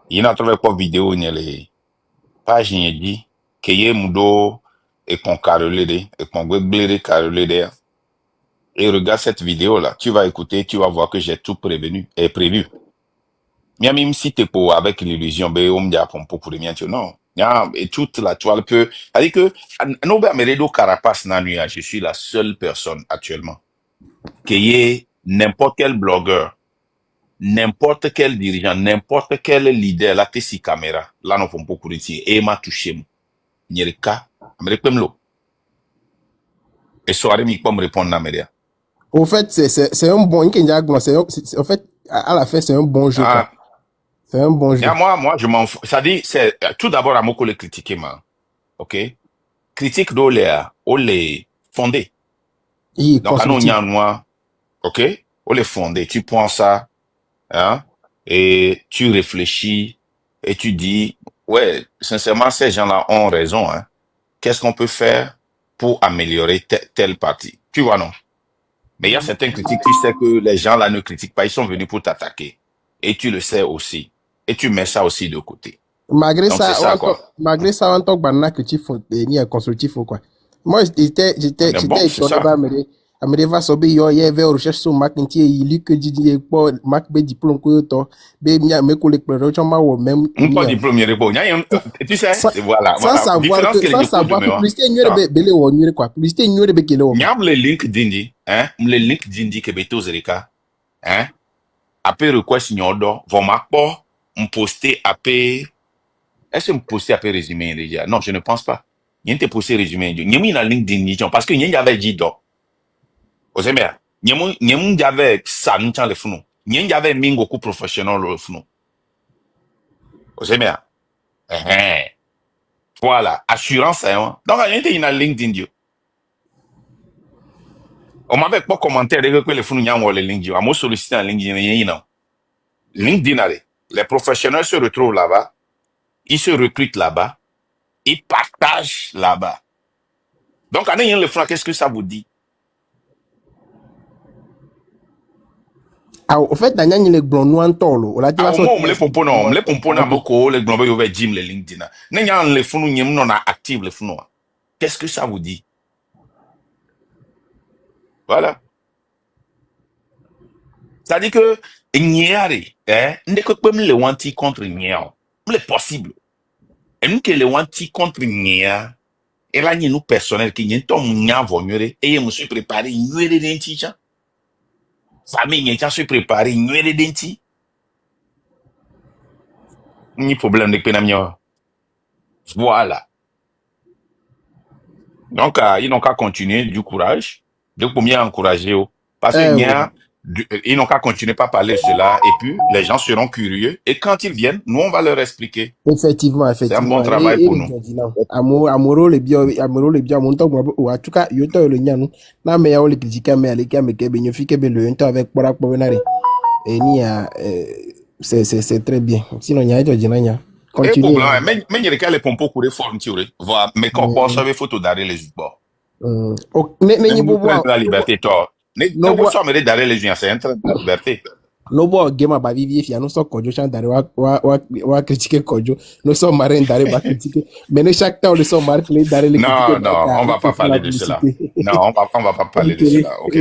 Il y a trouvé pas vidéo ni les pages ni dit que y mudo et qu'on carolé de et qu'on bléré carolé de. Et regarde cette vidéo là, tu vas écouter, tu vas voir que j'ai tout prévenu et prévu. Même si t'es pour avec l'illusion, ben on me dit à pour les miens, non. Et toute la toile peut, c'est-à-dire que Nobel Meredo Carapace Nanuya, je suis la seule personne actuellement qui est n'importe quel blogueur, n'importe quel dirigeant, n'importe quel leader, là, t'es si caméra, là, non, pour beaucoup de tirs, et m'a touché, Nyerika, Américain, et soirée, mi pas me répondre, Naméria.
Au fait, c'est un bon, en fait, à la fin, c'est un bon jeu, quoi. C'est un bon jeu.
Et moi, je m'en fous. Ça dit, c'est, tout d'abord, à Moko le critiquer, man. OK? Critique d'eau les fondé. Donc, à nous, moi, OK? On les fondé. Tu prends ça, hein? Et tu réfléchis, et tu dis, ouais, sincèrement, ces gens-là ont raison, hein. Qu'est-ce qu'on peut faire pour améliorer telle partie? Tu vois, non? Mais il y a certains critiques, tu sais que les gens là ne critiquent pas, ils sont venus pour t'attaquer. Et tu le sais aussi. Et tu mets ça aussi de côté.
Malgré
donc,
ça,
ça quoi.
Malgré ça, en tant que critique, ni un constructif ou quoi. Moi, j'étais étonné Amere va sobe yo ye ve recherche sur Mac nti il lit que dit po Mac be diplôme ko to be mia me ko le pleurer chama wo même
pas diplôme yere ko tu sais voilà
sans savoir que publicité nyore be bele wo nyore quoi publicité nyore be kele wo
nyam le link dindi hein le link dindi ke beto zerika hein après request nyodo vont m'appo m'poster après est-ce que m'poster après résumé déjà non je ne pense pas nyente poster résumé nyemi na link dindi parce que nyenya avait dit do Ozemia, nyemu jave sanu chan le funu. Nyen jave mingo ku professionnel le funu. Ozemia. Voilà, assurance hein. Donc il y a une LinkedIn. On m'avait pas commenté que le funu nyam le LinkedIn. Amo sollicité en LinkedIn yina. LinkedIn allez. Les professionnels se retrouvent là-bas. Ils se recrutent là-bas. Ils partagent là-bas. Donc quand il y a le funu, qu'est-ce que ça vous dit?
Au fait, Daniel, il est blond noir tolo. On
me pompono, moko, les globes over Jim, les LinkedIn. N'ayant les fonds, non active les fonds. Qu'est-ce que ça vous dit? Voilà. Ça dit que, n'y n'est que comme le wanti contre n'y c'est possible. Et nous que le wanti contre n'y et là, nous personnel qui n'y est ton n'y vomuré, et je me suis préparé, n'y est denti, famille n'y est préparé, n'y est denti. Ni problème de pénamia. Voilà. Donc, ils n'ont qu'à continuer du courage. Donc, pour mieux encourager. Parce ils n'ont qu'à continuer pas parler de cela. Et puis, les gens seront curieux. Et quand ils viennent, nous, on va leur expliquer.
Effectivement.
C'est un bon travail pour nous.
Amoro le bien, mon temps, ou en tout cas, il y a le nyan. Na me ya le critiquer, mais les gars, mais que ben, fait que ben le temps avec Porak Povenari. Et ni c'est très bien. Sinon, il y a des gens
continue. Mais il y a des pompos pour les formes, tu vois. Mais quand on s'avait photo d'arrêt les bords. La liberté, toi. Ne vous sommes d'arrêt les gens, c'est un train de liberté.
No bo game ba vivi fia no so kojo chan dare wa critiquer kojo no so marin dare ba critiquer mais ne chaque temps le so marque les dare les critiquer
non on va pas parler de cela non on va pas parler de cela OK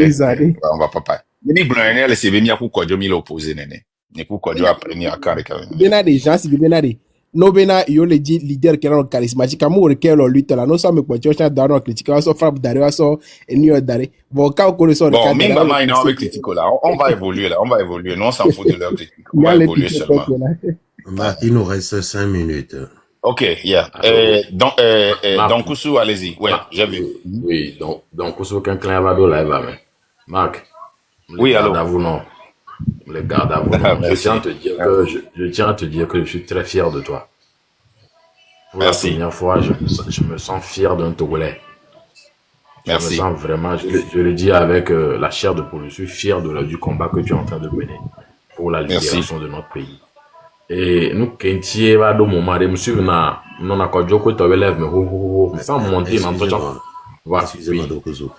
on va pas parler ni blonné le CV mi akukojo mi l'opposé nene ni kukojo après ni akare quand même
bena des gens si bena des no bena yo le dit leader qui est charismatique amour que lo lutte là no so me kojo chan dare critiquer so frappe dare so eni dare bon quand on le so
bon même maman il avec critique là on va évoluer là on va évoluer non on s'en fout de leur critique on va évoluer seulement
il nous reste 5 minutes.
OK, yeah. Donc Koussou, allez-y. Ouais, j'ai vu.
Oui, donc Koussou, aucun client va là, va, mais Marc.
Oui, allô.
Les garde à vous. Je tiens à te dire que je suis très fier de toi. Pour la première fois, je me sens fier d'un Togolais. Je me
Merci.
sens vraiment, je le dis avec la chair de poule, je suis fier du combat que tu es en train de mener pour la
Merci.
libération de notre pays. Et nous, Kentie, va do moment de me suivre non accord que tu lève mais sans monter dans ton champ. Voilà.
Excusez-moi, Dokozo.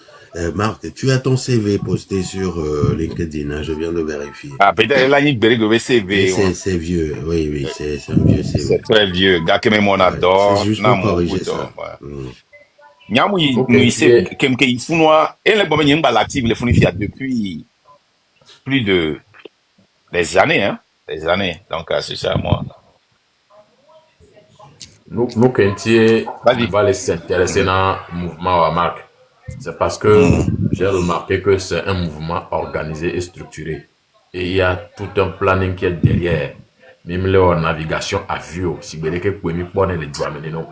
Marc, tu as ton CV posté sur LinkedIn, hein, je viens de vérifier.
Ah, peut-être là, il y a CV.
C'est vieux, oui, c'est un vieux CV.
C'est très vieux. Gars, que même on adore.
C'est juste pour corriger ça.
Nyamu, il sait que il faut noir. Et le moment, il y a l'active, les fournis fiat depuis plus de des années, hein. Des années. Donc, c'est ça, moi.
Nous Kentie, on va les s'intéresser dans le mouvement à Marc. C'est parce que j'ai remarqué que c'est un mouvement organisé et structuré. Et il y a tout un planning qui est derrière. Même la navigation à vue, si vous voulez que vous pouvez les doigts mener non.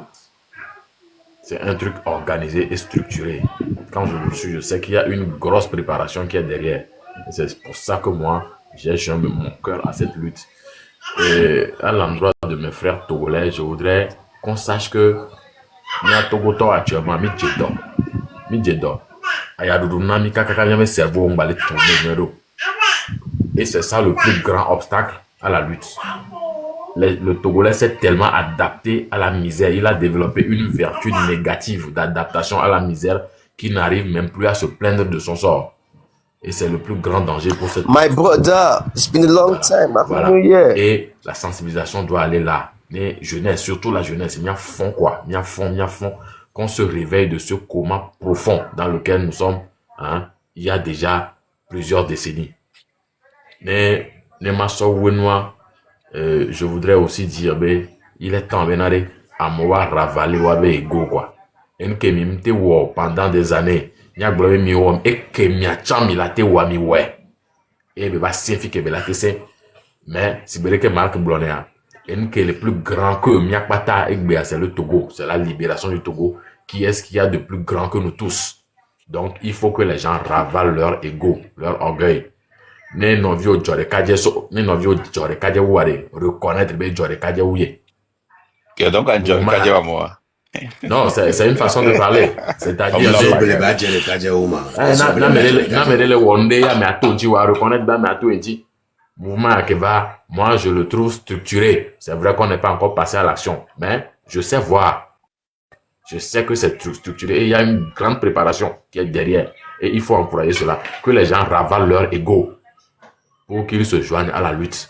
C'est un truc organisé et structuré. Quand je le suis, je sais qu'il y a une grosse préparation qui est derrière. Et c'est pour ça que moi, j'ai joint mon cœur à cette lutte. Et à l'endroit de mes frères togolais, je voudrais qu'on sache que il y a Togoto actuellement, Midjedo. Et c'est ça le plus grand obstacle à la lutte. Le Togolais s'est tellement adapté à la misère. Il a développé une vertu négative d'adaptation à la misère qui n'arrive même plus à se plaindre de son sort. Et c'est le plus grand danger pour cette...
My brother, it's been a long time.
Voilà. Et la sensibilisation doit aller là. Les jeunesse, surtout la jeunesse, il y a fond quoi. Il y a fond. Qu'on se réveille de ce coma profond dans lequel nous sommes, hein, il y a déjà plusieurs décennies. Mais je voudrais aussi dire, il est temps à moi ravaler wabe ego quoi. Et nous qui pendant des années, il y a globé mi wom et que mi a cham il a te wami ouais. Et va signifier que la c'est mais si que Marc Blonéa et nous qui est le plus grand que Miakpata et c'est le Togo, c'est la libération du Togo. Qui est-ce qu'il y a de plus grand que nous tous? Donc, il faut que les gens ravalent leur ego, leur orgueil. Reconnaître
donc, moi.
Non, c'est une façon de parler. C'est-à-dire moi, je le trouve structuré. C'est vrai qu'on n'est pas encore passé à l'action, mais je sais voir. Je sais que c'est structuré et il y a une grande préparation qui est derrière. Et il faut encourager cela. Que les gens ravalent leur ego pour qu'ils se joignent à la lutte.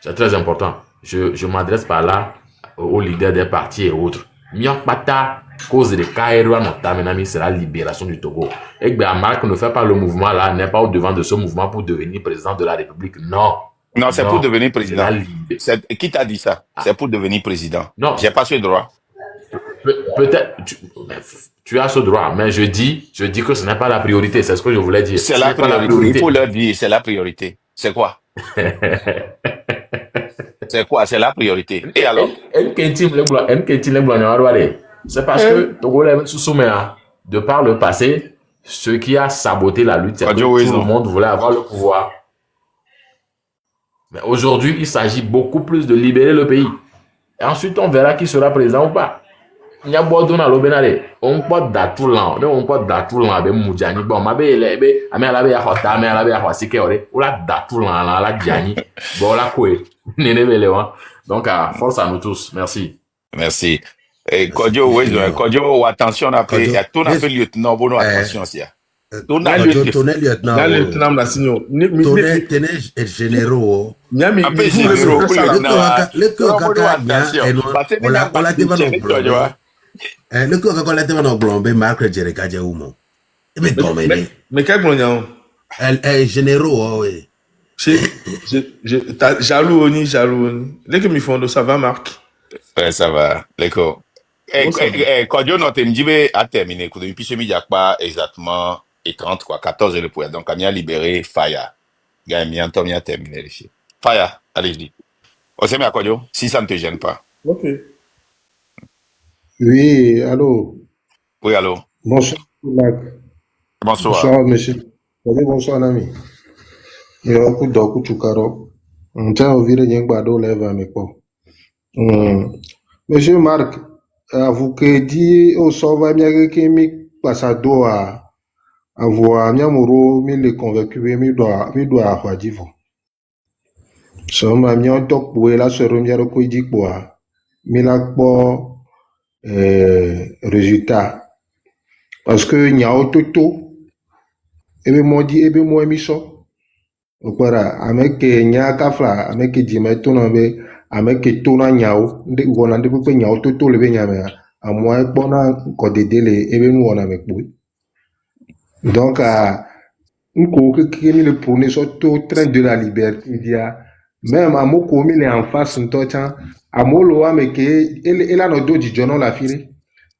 C'est très important. Je m'adresse par là aux leaders des partis et autres. Miakpata, cause de Kairua Notaminami, c'est la libération du Togo. Et que Marc ne fait pas le mouvement là, n'est pas au devant de ce mouvement pour devenir président de la République. Non.
Non, c'est pour devenir président. Qui t'a dit ça? C'est pour devenir président. Non. J'ai pas ce droit.
Peut-être, tu as ce droit, mais je dis que ce n'est pas la priorité, c'est ce que je voulais dire.
C'est la priorité. Il faut leur dire, c'est la priorité. C'est quoi? C'est quoi? C'est la priorité. Et alors?
C'est parce que Togolais de par le passé, ce qui a saboté la lutte, c'est que tout le monde voulait avoir le pouvoir. Mais aujourd'hui, il s'agit beaucoup plus de libérer le pays. Et ensuite, on verra qui sera président ou pas. Il y a beaucoup de gens on peut d'atoulan, on peut d'atoulan avec Moudjani. Bon, ma belle, la ya hota, la ya sikere, ou la d'atoulan, la Djani. Bon, la coué. Donc, force à nous tous. Merci.
Merci. Et Kodjo, attention, il y a tout à fait lieutenant, bon, attention, aussi.
Tonel généraux. Le coup quand la tête en blonde, Marc Jerekaja Oumo.
Mais quel blondion?
Elle est généraux, oui.
Jaloux. Dès que me font de ça va, Marc.
Ouais, ça va, d'accord. Quand Dieu n'a a terminé, puis ce midi, il n'y a pas exactement 30, quoi, 14 le point. Donc, on a libéré Faya. Il y a terminé les filles. Faya, allez, je dis. On s'est mis à quoi, si ça ne te gêne pas.
Ok. Oui, allô.
Oui, allô.
Bonsoir, Mac.
Bonsoir.
Bonsoir, monsieur. Bonsoir, ami. Il y a beaucoup d'oku chukaro. On tient au viré d'un bado lève à mes pas. Monsieur Marc, vous que dit au sauva bien que mi passado à avoir miamoro mi le convaincu mi doit avoir divo. So ma mi on tok pour la sero mi ro ko di kwa mi la po résultat parce que nyao toto ebe mo emiso okpara ameke nya kafla ameke jime to na be ameke to na nyao nde wona nde pe nyao toto le be nyame amwa ekpo na ko dedele ebe nu wona me kpo donc nko ke mi le prôner surtout train de la liberté dia même amoko mi le en face ntocha amolo ameke ela no do di jono la fire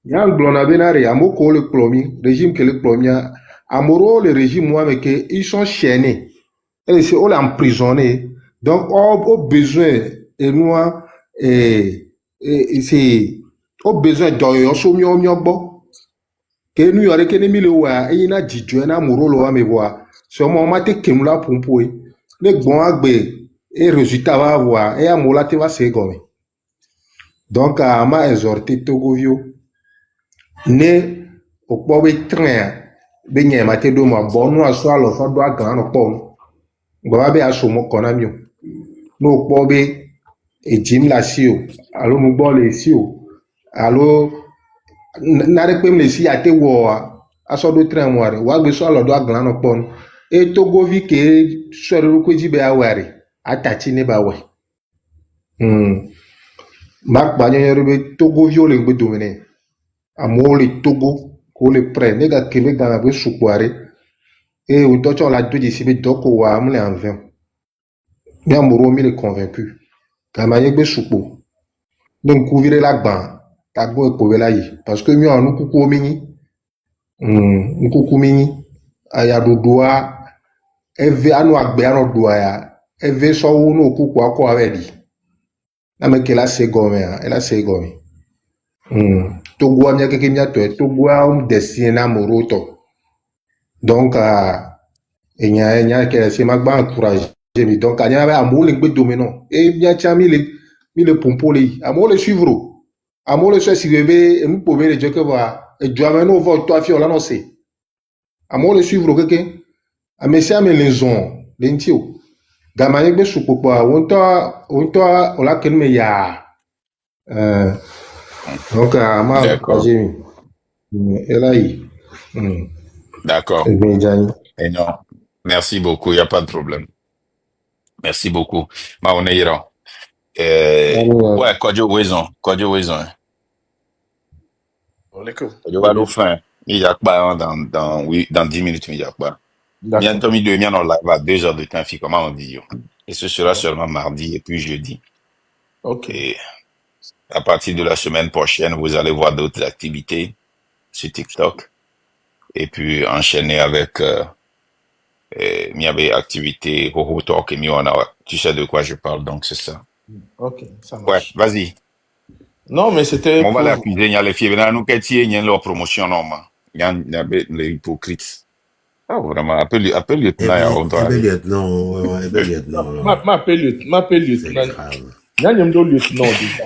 yang blona benare amoko le plomi régime que le plomia amoro le régime moi mais que ils sont chaînés et c'est on emprisonné donc au besoin et nous et c'est au besoin de somio miobo que nous yore que nemi le wa e na jijo na amoro lo wa me voa so mo ma te kemula pompoe le gbon agbe et résultat va avoir et amola te va se gomme donc à ma exhorté Togovio ne okpɔ be train be nyɛma te do ma bɔ nu aso alɔ fɔ do agã no kpɔ nu gbɔba be aso mo kɔna mi o ne okpɔ be edzim le asi o alo nugbɔ le si o alo naɖe kpem le si ate wɔ asɔ do train mo are wa gbe so alɔ do agã no kpɔ nu e togovi ke sɔ ɖe ɖokui dzi be awɔ are atatsi ne ba wɔ makpa nyɔnyɔ ɖe be togoviwo le gbe dome ne amewo le Togo ko le prêt ne ga keme ga be sukpoare et o to cho la do di sibe doko wa amle en vain mi amoro mi le convaincu ga ma ye be sukpo ne nkuvire la gban ta gbo epo be la yi parce que mi anu kuku o mini nkuku mini aya dodoa eve anu agbe anu doa ya eve so wo no kuku akọ avedi na me ke la se gome ya ela se gome Togo amia keke mia to Togo destiny na moroto donc enya ke se magba encourager mi donc anya ba amole gbe domino e mia cha mi le pompo le amole suivre amole so si bebe e mu po be le joke va e jo ameno vo to afi ola no se amole suivre keke amesia me lezon lentio gama gbe supopo wonto ola ken me ya donc,
D'accord. Et non, merci beaucoup, il n'y a pas de problème. Merci beaucoup. Ma on est ira. Ouais, Kodjo Wezon. Kodjo va nous faire. Il y a pas dans 10 minutes, il y a pas. Bientôt, il devient en live à 2 heures de temps, comment on dit. Et ce sera seulement mardi et puis jeudi.
Ok.
Et à partir de la semaine prochaine, vous allez voir d'autres activités sur TikTok. Et puis enchaîner avec Miabe activité, Hoho Talk et Miona. Tu sais de quoi je parle, donc c'est ça.
Ok, ça marche.
Ouais, vas-y.
Non, mais c'était.
On va l'accuser, il y a les filles. Nous, il y a leur promotion, non, il y a les hypocrites. Ah, vraiment, appelle-le lieutenant.
M'appelle lieutenant.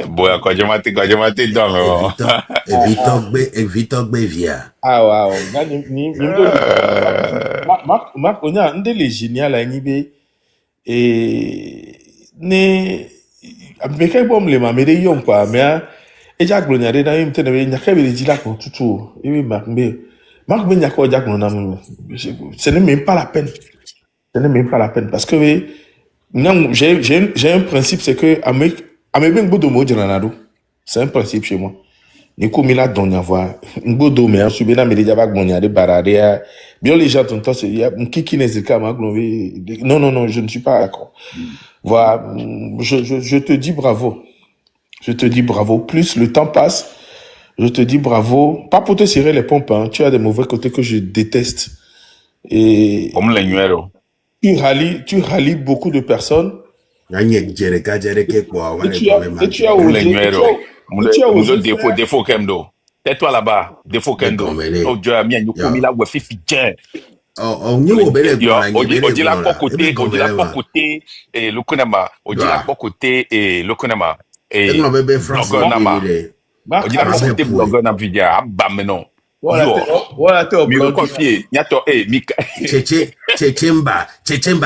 Boya, quand je m'attends dans le.
Evitog Bevia.
Ah, wow. Marc, on a un délai génial à Nibé. Et. Mais quand on les m'a mis yon quoi, mais. Et Jack Blonnier, dans une telle, il n'y a qu'à le dire là pour tout. Et oui, Marc, il n'y a qu'à Jack Blonnier. Ce n'est même pas la peine. Ce n'est même pas la peine. Parce que, non, j'ai un principe, c'est que, c'est un principe chez moi. Du coup, il y a un avoir un beau domaine, un subina, mais déjà, il barrière. Bien, les gens, tout il y a un qui n'est pas non, je ne suis pas d'accord. Voilà, je te dis bravo. Je te dis bravo. Plus le temps passe, je te dis bravo. Pas pour te serrer les pompes, hein. Tu as des mauvais côtés que je déteste. Et.
Comme les numéros.
Tu rallies beaucoup de personnes.
Et tu as osé. Défaut Kemdo. Tais-toi là-bas. Défaut Kemdo. Oh, Dieu, bien, nous commis là où fait fitin. On dit la pas côté, et le kunama. On dit la pas côté, et le kunama. Et blogueur nama. On dit la pas côté blogueur nama vidéo. Bam, non. Yo,
Voilà, t'es au
mi
blanc
le
du.
confier. Nyato, mika.
Chechemba,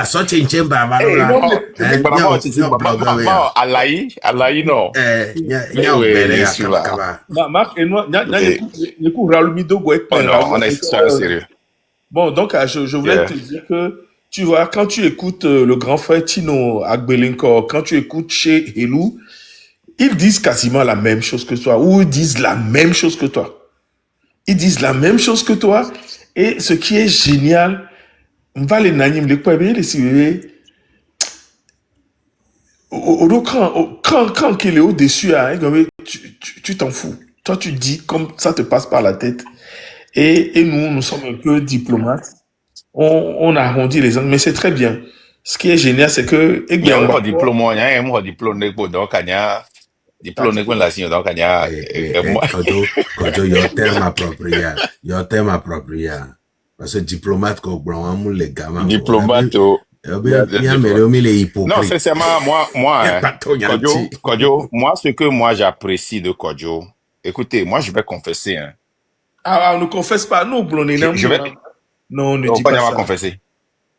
so chechemba,
Eh,
valola.
Non,
oh,
mais,
vraiment, c'est
Nya blogger ya.
alaï, non. Mais
Nya
oui,
obere
les
ya kaba
suivants.
kaba.
Marc et moi,
Eh,
il y a Ralumido,
oh non, on est ça, sérieux.
Bon, donc, je voulais te
Yeah.
dire que, tu vois, quand tu écoutes le grand frère Tino Agbelinko, quand tu écoutes chez Helou, ils disent quasiment la même chose que toi, ou ils disent la même chose que toi. Ils disent la même chose que toi, et ce qui est génial, on va les nanim, les quoi, les civils, quand il est au-dessus, hein, tu t'en fous. Toi, tu dis comme ça te passe par la tête. Et nous sommes un peu diplomates. On arrondit les angles, mais c'est très bien. Ce qui est génial, c'est que,
Il y a un diplôme, il y a un diplôme, donc, il y a diplôme, la signe, donc, il y a,
Kojo, your terme approprié. Your terme approprié. Parce que diplomate, ko blanc, les gamins,
diplomate,
bien, mais il est hypocrite.
non, sincèrement, moi,
Pas trop gentil.
Kodjo, moi, ce que moi j'apprécie de Kodjo, écoutez, moi, je vais confesser, hein.
Ah, on ne confesse pas. Nous, blondés,
Je vais,
non, ne
on
dis
va
pas
pas
ça.
confesser.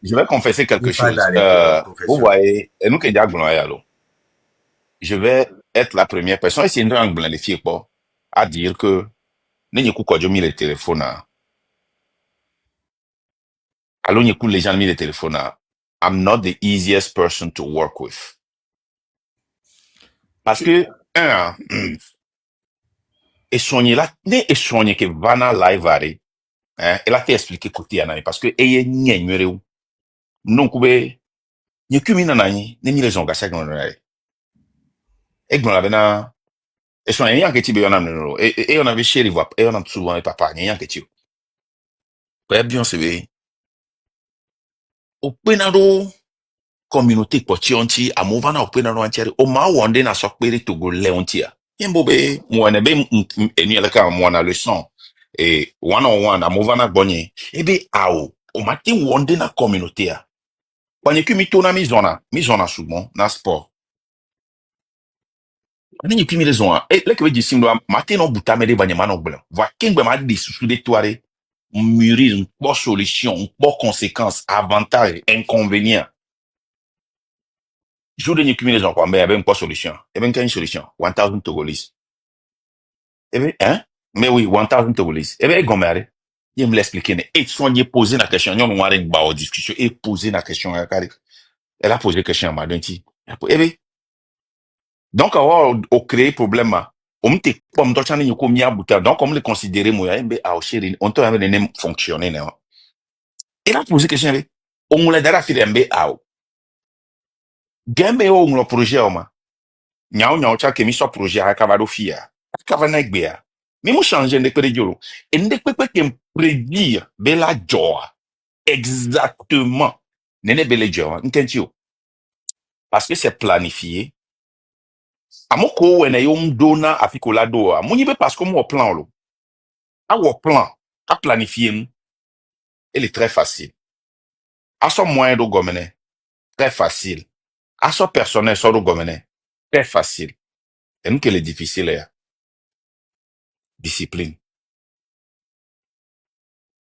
Je vais confesser quelque
Il faut
chose.
d'aller faire la
Vous
confession.
voyez, et nous qui disons, alors, je vais être la première personne, et c'est une langue blanc, les filles, pas, à dire que, n'y a Kodjo mis le téléphone, alors, n'y a les gens mis le téléphone, I'm not the easiest person to work with. Parce que, et soigner là, et soigner que Vanna live ari, hein, elle a fait expliquer côté anani, parce que, eye nye nyere ou, non koube, nye kumi nanani, ne mi les onga sa gnon nanani. Et gnon la bena, et soigner yan keti be yon am nero, et yon avait chéri vap, et yon am souvent et papa, nye yan keti ou. Kwa bien se be, ou penado, communauté kwa chionchi, a mouvana ou penado antiari, o ma wande na sokpere togo leontia. Yembo be, mwane be, eni eleka mwana leçon, et one on one, a mouvana bonye, ebe ao, o mati wande na communauté a. Panye ki mi to na mi zona souvent, na sport. Ani ni kimi le zona, e leke we jisimdo, mati no buta me de banye mano blanc. Va kengbe ma di sous de toare, mûrir une bonne solution, une bonne conséquence, avantage, inconvénient. Je ni kimi le zona kwa, mais avec une bonne solution. Et ben une solution, 1000 Togolese. Eh ben, hein? Mais oui, 1000 Togolese. Eh ben, gomere. Il me l'expliquer. Et soigner poser la question, on va aller en discussion et poser la question. Elle a posé la question à Madonti. Eh ben, donc, on crée problème. On te comme toi, tu as mis à bout. Donc, on le considérer, moi, on te avait les fonctionner. Elle a posé la question. On l'a déjà fait un Gembe on le projet, nyao cha kemi so projet a kavado fia. Kavana gbea. Mais moi changer de pédiolo. Et ne peut pas prédire bela joie. Exactement. Nene bele joie. N'tentio. Parce que c'est planifié. Amoko wena yom dona afikola doa. Mouni be parce que moi plan lo. A wo plan. A planifié. Elle est très facile. A son moyen de gomene. Très facile. A son personnel so de gomene. Très facile. Et nous que le difficile est discipline.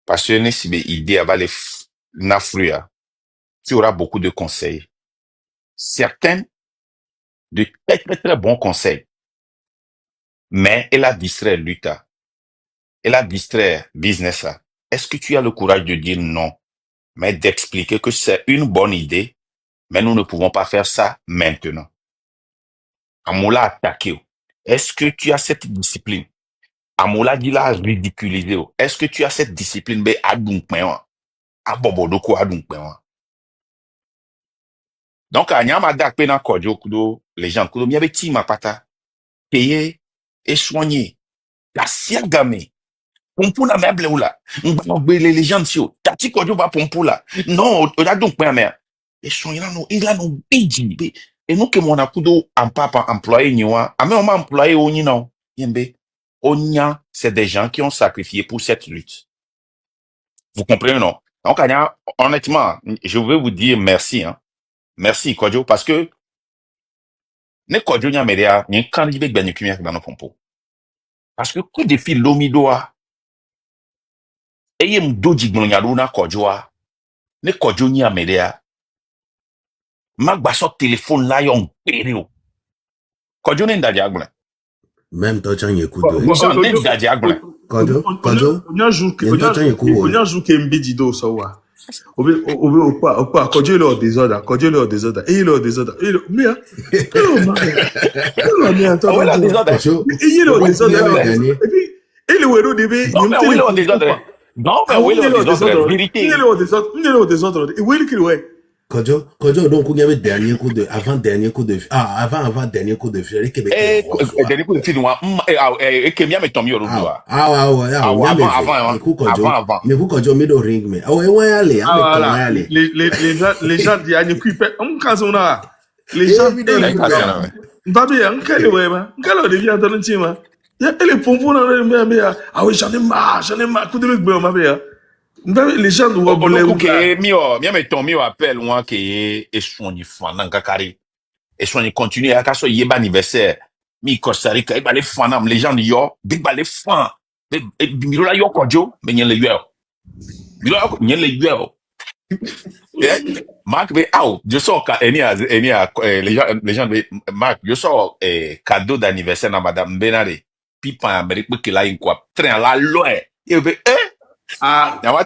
Parce que si be idée va les nafruya, tu auras beaucoup de conseils. Certains de très très très bons conseils. Mais elle a distrait Lucas. Elle a distrait business là. Est-ce que tu as le courage de dire non, mais d'expliquer que c'est une bonne idée, mais nous ne pouvons pas faire ça maintenant. Amoula attaqué. Est-ce que tu as cette discipline? Amoula dit la ridiculisé. Est-ce que tu as cette discipline? Ben, abobodoko adunkpewa. Donc, à Nyama Dak Pena Kodjo Kudo, les gens Kudo, miabe ti ma pata, payer et soigner. La siagame, pompula meuble ou là. Les gens tio, tati Kodjo va pompula. Non, on a donc pas mais. Et soigner là, il a no biji. Et nous que mon akudo en papa employé niwa, a même employé au ni non. Yembe. Onya, c'est des gens qui ont sacrifié pour cette lutte. Vous comprenez, non? Donc, Anya, honnêtement, je veux vous dire merci, hein. Merci, Kodjo, parce que ne Kodjo nya media, ni kan jibe gbanyu kimia dans nos pompo. Parce que coup de fil lomidoa, eye mdoji gbonyaru na kojoa ne kojo ni amedea magba so téléphone la yon perio kojo ne ndaje agbon
Même toi, tu as un écoute de.
Nishan ne ndaje agbon
Kojo,
Onya joue Kembe Dido sawa. Obe opa kojo le désordre, et le désordre. Mais
oh la désordre
et le désordre. Et puis et le wero debe
non mais oui le désordre non mais oui le désordre vérité
il est le désordre et oui le ouais.
Kojo, donc, il y avait dernier coup de, avant dernier coup de, avant dernier coup de fil,
dernier coup de fil, et Kemia me tombe au doigt.
Avant, mais vous, Kojo, me do ring, mais, ouais, allez,
les gens disent, on coupe, on casse, on a, les gens, Babi, on quel ouais, on devient dans le team, il y a les pompons dans le mer, ah oui, j'en ai marre, coup de l'autre, ma mère. Les gens doivent
mio me tombe au appel moi que et soigner fan kakari et soigner continuer à kaso yeba anniversaire mi Costa Rica et les fans les gens yo big ba les fans mi la yo kojo me nyen le yo mi la nyen le yo Marc be out je sors les gens de Marc je sors cadeau d'anniversaire à madame Benare pipa Amérique que là une quoi train la loin et be
ah,
madame,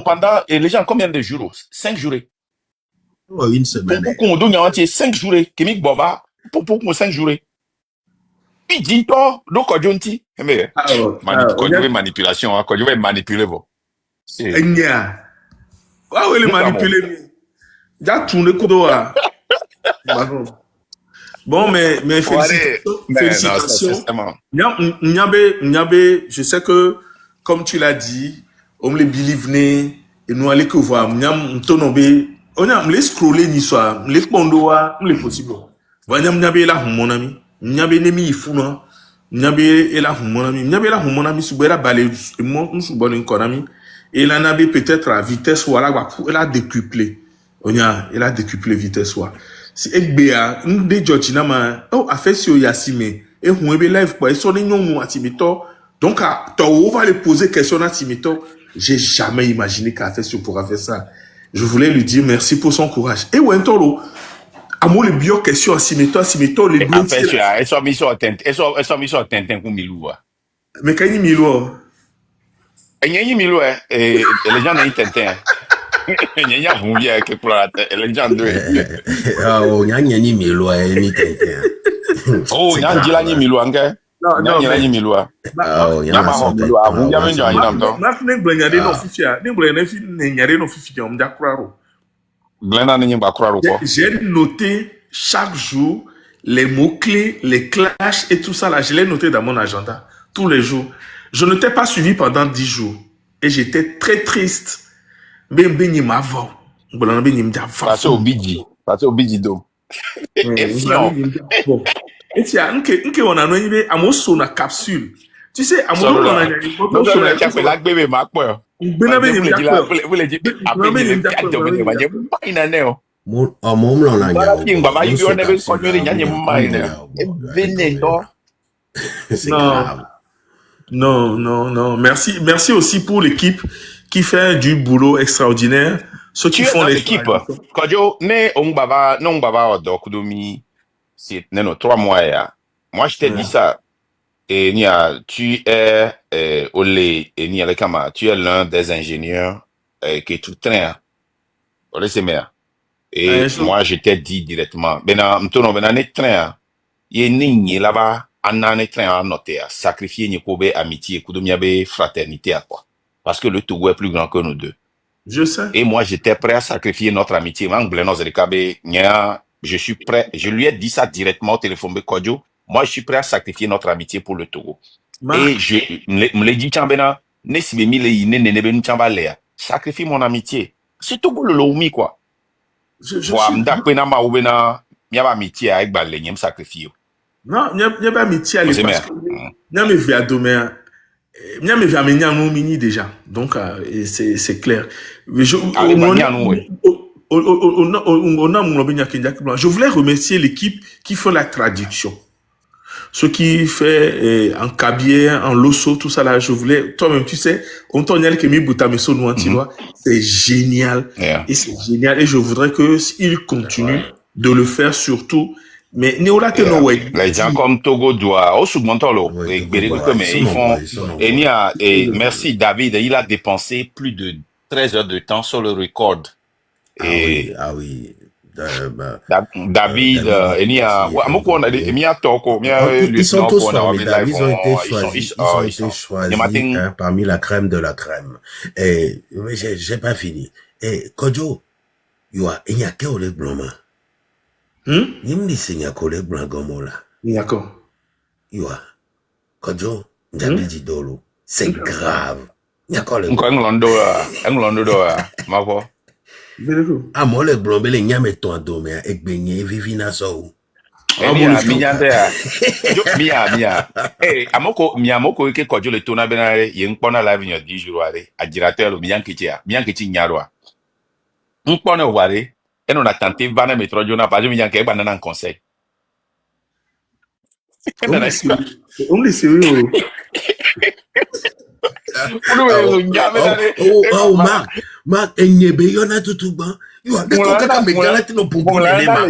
pendant les gens combien de jours? 5 jours.
Oh, une semaine.
Pour qu'on donne 5 jours. Kemik Boba, pour 5 jours. Puis dis toi, donc quand tu mais manipulation, quand je vais manipuler vous.
Ah oui, les manipuler. Déjà tourné coudoa. Bon, mais félicitations. Nyabe, je sais que, comme tu l'as dit, on me les believe et nous allons que voir. Nyam, on a me scroller ni soit, me les pondoa, me les possible. Vanyam nyabe la mon ami. Nyabe nemi ifuna. Nyabe la mon ami. Nyabe la mon ami subera balé, moi, nous subon une konami. Et la nabe peut-être à vitesse voilà, elle a décuplé. Elle a décuplé vitesse soit. Si FBA, nous Georgina ma, a fait sur Yassime, et on est live pour son nom à Timito. Donc, on va lui poser question à Timito. J'ai jamais imaginé qu'à fait sur pourra faire ça. Je voulais lui dire merci pour son courage. Et Wentoro, à moi, le bio question à Timito, les
deux. Elles sont mis sur Tintin comme Milou.
Mais quand il Milou?
Il y a Milou, et les gens n'ont Tintin. Il y a un bien qui pour la légende.
Oh, il y a ni Milo ni Tintin.
Oh, il y a ni Milo encore. Non, il y a ni Milo.
Oh, il y a
un Milo. Vous avez déjà un nom.
Maintenant, Glenn non fifia. Glenn non fifia. On m'a croire.
Glenn n'est pas croire quoi.
J'ai noté chaque jour les mots clés, les clashs et tout ça là. Je l'ai noté dans mon agenda tous les jours. Je ne t'ai pas suivi pendant 10 jours et j'étais très triste. Ben ni ma voix. Ben ni m'da fa.
Parce au bidji do.
Et tiens, nke on a noyé amoso na capsule. Tu sais, amoso on a
amoso na capsule la bébé ma quoi.
Ben ben ni
vous le dites après ni quatre ben ma pas ina neo.
Mon l'on la
nya. King baba yi on avait connu nya ma ina. Venez
c'est grave.
Non. Merci aussi pour l'équipe qui fait du boulot extraordinaire. Ceux qui font
l'équipe. Kojo, on baba odokudomi, c'est 3 mois ya. Moi, je t'ai dit ça. Et tu es Olé et Nia Lekama, tu es l'un des ingénieurs qui est tout train. Olé c'est mère. Et moi, je t'ai dit directement. M'tono net train. Yé ni là-bas, anane train à noter, sacrifier ni kobe amitié, kudomiabe fraternité à quoi. Parce que le Togo est plus grand que nous deux.
Je sais.
Et moi, j'étais prêt à sacrifier notre amitié. Je suis prêt. Je lui ai dit ça directement au téléphone. Moi, je suis prêt à sacrifier notre amitié pour le Togo. Et je me l'ai dit, sacrifie mon amitié. C'est Togo le Loumi, quoi. amitié avec Balé, sacrifier.
Non, il n'y a pas amitié à l'époque. Il y a mes vies à demain. Il y a mes vies déjà. Donc, c'est clair. Je voulais remercier l'équipe qui fait la traduction. Ce qui fait en cabier, en loso, tout ça là, je voulais, toi-même, tu sais, on t'en a que mi boutameso nous c'est génial.
Yeah.
Et c'est génial. Et je voudrais qu'il continue de le faire surtout. Mais Néola te no way.
Les gens comme Togo doivent, au Submontolo,
Oui,
et
Togo,
Bérégout,
voilà,
mais
ils
ils
sont
font,
nombreux, ils sont
et
nombreux.
merci David, il a dépensé plus de 13 heures de temps sur le record. Et
Ah oui.
David,
David,
il y a,
il fait un bon boulot. Ils sont
lieutenant
tous
qu'on a envie de
formidables.
live,
Ils ont été
ils sont,
choisis. Ils ont été choisis hein, parmi la crème de la crème. Et j'ai pas fini. Et Kojo, il y a que le blanc. Il me dit qu'il y a que le blanc comme là.
D'accord.
Il y a Kojo, j'habite d'Idolo. C'est grave. Il y a que le blanc. Ah, moi, le blanc, mais les n'y a met ton dos, mais avec beignet, vivina so.
Mia. Eh, Miamoko ike Kojo le tona benare, yenkpona live in your 10 jours ware, adjirateur lo miyankichi nyarwa. Nkpona ware, eno na tante vana metrojo na pajo miyanke eba nana conseil.
Only sérieux.
Mark, enyebe yona tutugba. You are kaka megalati no pompon nema.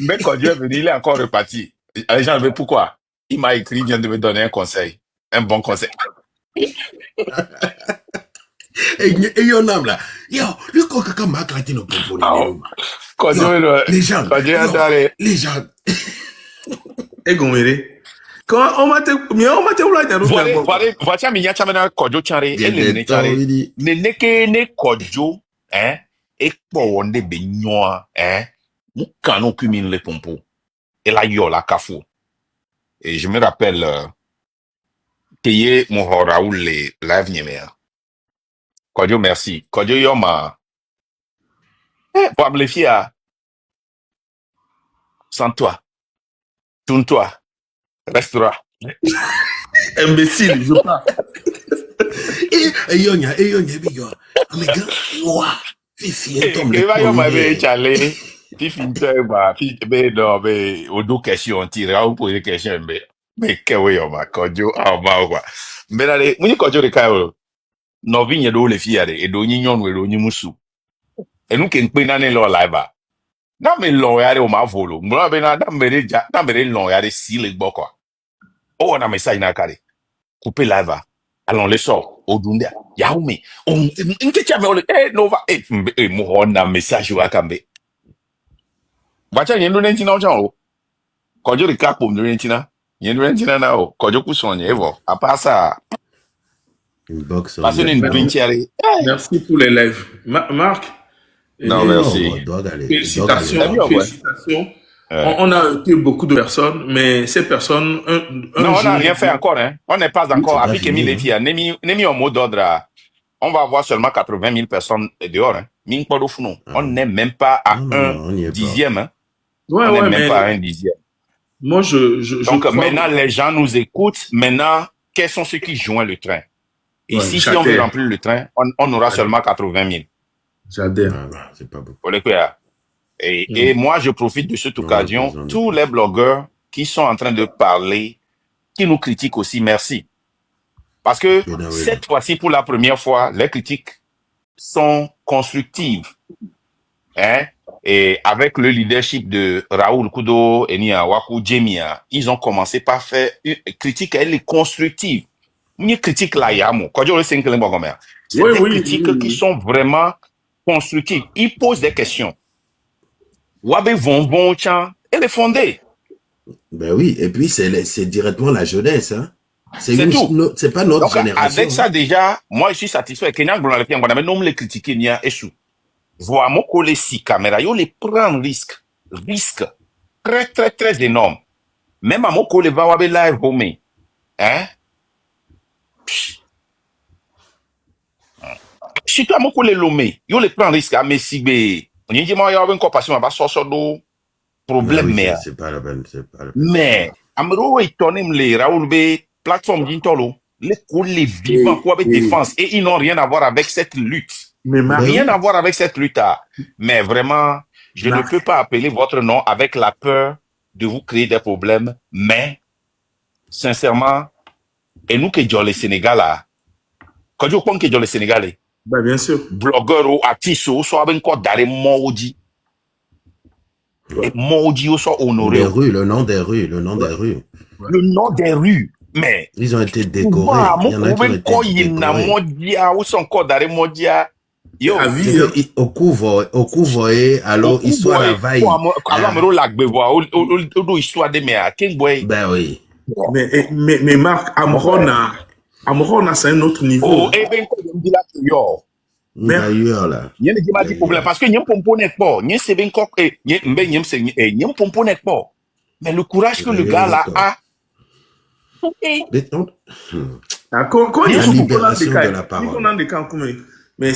Mais Kojo est venu, il est encore reparti. Les gens, mais pourquoi? Il m'a écrit, il vient de me donner un conseil. Un bon conseil.
Et yon âme là. Yo, le kaka magalati no pompon nema. Les gens. Les gens.
Et Gomere. Quand on m'a
Voici mi nyacha mena Kojo chare, ele ne chare. Ne neke ne Kojo, hein, et pour wonde be nyoa, hein, mu kanon kumine le pompo. Et là, yo la kafou. Et je me rappelle, Teye mon Raoul le live nyemea. Kojo merci. Kojo yo ma. Pour me fier, sans toi, tourne-toi, restera.
Imbécile, je pars.
Et yon bigo. Amiga, noa. Fifi,
et va yo ma be chale. Fifi ba, fifi be no be odo question tira ou poser question be. Mais que we yo ma Kojo ma kwa. Mbelale, muni Kojo de kayo. No vinye do le fiare e do nyinyon we do nyimusu. E nu ken pe na ne lo live ba. Na me lo yare o ma volo. Mbona be na mere lo yare si le gbo kwa. O na message na kare. Couper live ba. Allons le sort au Dundia. Yaoumi. Nkecha me ole nova mo na message wa kambe. Wacha yendo nentina o chan. Kojo de kapo mo nentina. Yendo nentina na o. Kojo kusonye evo. Apasa. Passez une brinchière.
Merci pour les lives. Marc.
Non, merci.
Félicitations. On a été beaucoup de personnes, mais ces personnes.
Non, on n'a rien fait encore. Hein. On n'est pas encore. Après que les filles, Nemi en mot d'ordre. On va avoir seulement 80 000 personnes dehors. Hein. On n'est même pas à un dixième. Hein.
Ouais,
on n'est même pas à un dixième.
Moi,
Donc maintenant, les gens nous écoutent. Maintenant, quels sont ceux qui joignent le train? Et si on veut remplir le train, on aura seulement 80 000.
J'adhère.
C'est pas beaucoup.
Et moi, je profite de cette occasion. Tous les blogueurs qui sont en train de parler, qui nous critiquent aussi, merci. Parce que cette fois-ci, pour la première fois, les critiques sont constructives. Hein? Et avec le leadership de Raoul Kudo et Waku Jemia, ils ont commencé par faire une critique, elle est constructive. Une critique là, c'est des critiques qui sont vraiment constructives. Ils posent des questions. Wabe Vonbon Chan, elle est fondée.
Ben oui, et puis c'est directement la jeunesse. Hein.
C'est tout.
C'est pas notre
donc,
génération.
Avec ça déjà, moi je suis satisfait. Kenyan Blonalpien, on a même les critiquer, ni un échou. Voir mon collègue si caméra, yo les prend risque très très très énorme. Même à mon collègue va wabe live home, hein? Si toi mon collègue lomé, yo les prend risque à Messi on y dit moi y a une compassion, on va sortir de problème mais
c'est pas la peine,
mais amro étonné les Raoul B plateforme d'intolo les collègues vivants pour avec défense et ils n'ont rien à voir avec cette lutte. Rien à voir avec cette lutte. Mais vraiment, je ne peux pas appeler votre nom avec la peur de vous créer des problèmes, mais sincèrement, et nous qui sommes le Sénégal là, quand je pense que dans le Sénégal,
Bah, bien sûr.
blogueurs ou artistes ou soit encore d'aller maudit, et maudit ou soit honoré.
Les rues, le nom des rues, le nom des rues.
Le nom des rues, mais
ils ont été décorés. Il y en a qui ont été décorés.
Ou sont encore d'aller mondia. Yo,
au couvre, alors histoire la vaille.
Alors histoire de mais King Boy.
Ben oui.
Mais Marc, Amrona, c'est un autre niveau.
Oh, et ben quoi me dit là yo.
Mais ailleurs là.
Il y a des dit problème parce que n'y a pomponet pas, n'y c'est bien quoi et n'y a pomponet pas. Mais le courage que le gars là a.
La libération de la parole.
Mais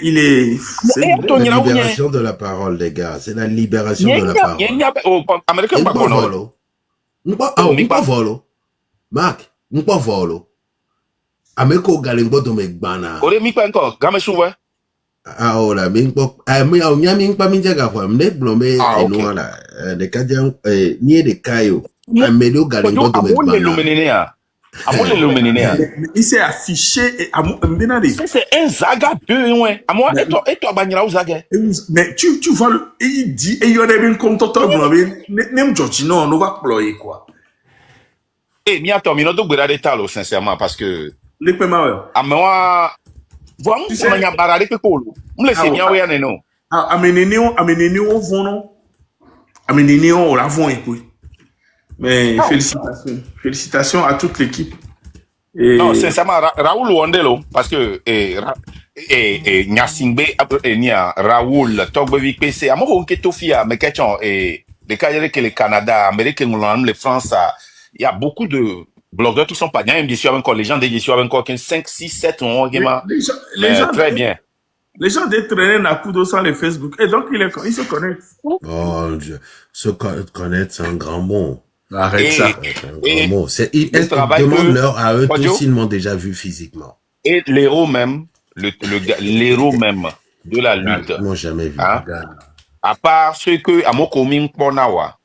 il est la libération de la parole, les gars. C'est la libération de la parole.
Américain pas
volo. Pas volo. Marc, pas volo. Ameko galimbo do megbana.
Ore mi pa encore, game souwe.
Ah oh là, mi pa mi jaga kwa mne blombe eno la de kadian ni de kayo. Amelo galimbo do megbana.
Il s'est affiché
c'est un Zaga 2 ouais. À moi et toi banyira Zaga.
Mais tu vois il dit et il y aurait bien comme toi même Georgino on va ployer quoi.
Eh mi attends, mi no do gbera de talo sincèrement parce que
les paiements.
Ah moi voilà on a barare pe kolo. On laisse bien ouais non.
Ameneneo vono. Ameneneo la vont et puis. Mais félicitations à toute l'équipe.
Non, sincèrement, Raoul Wandelo, parce que Nyasingbe Nia Raoul Togbevi PC, à mon que Tofia, mais question les cas que le Canada, Amérique, les France, il y a beaucoup de blogueurs qui sont pas bien, je suis encore les gens je suis encore 5, 6, 7 les gens très bien.
Les gens traînent à coups de sur les Facebook et donc ils se connaissent.
Oh, se connaître, c'est un grand mot.
Arrête ça.
Demande-leur à eux tous s'ils m'ont déjà vu physiquement.
Et l'héros même, l'héros même de la lutte.
Ils m'ont jamais vu.
Hein? À part ceux que à mon commun Ponawa,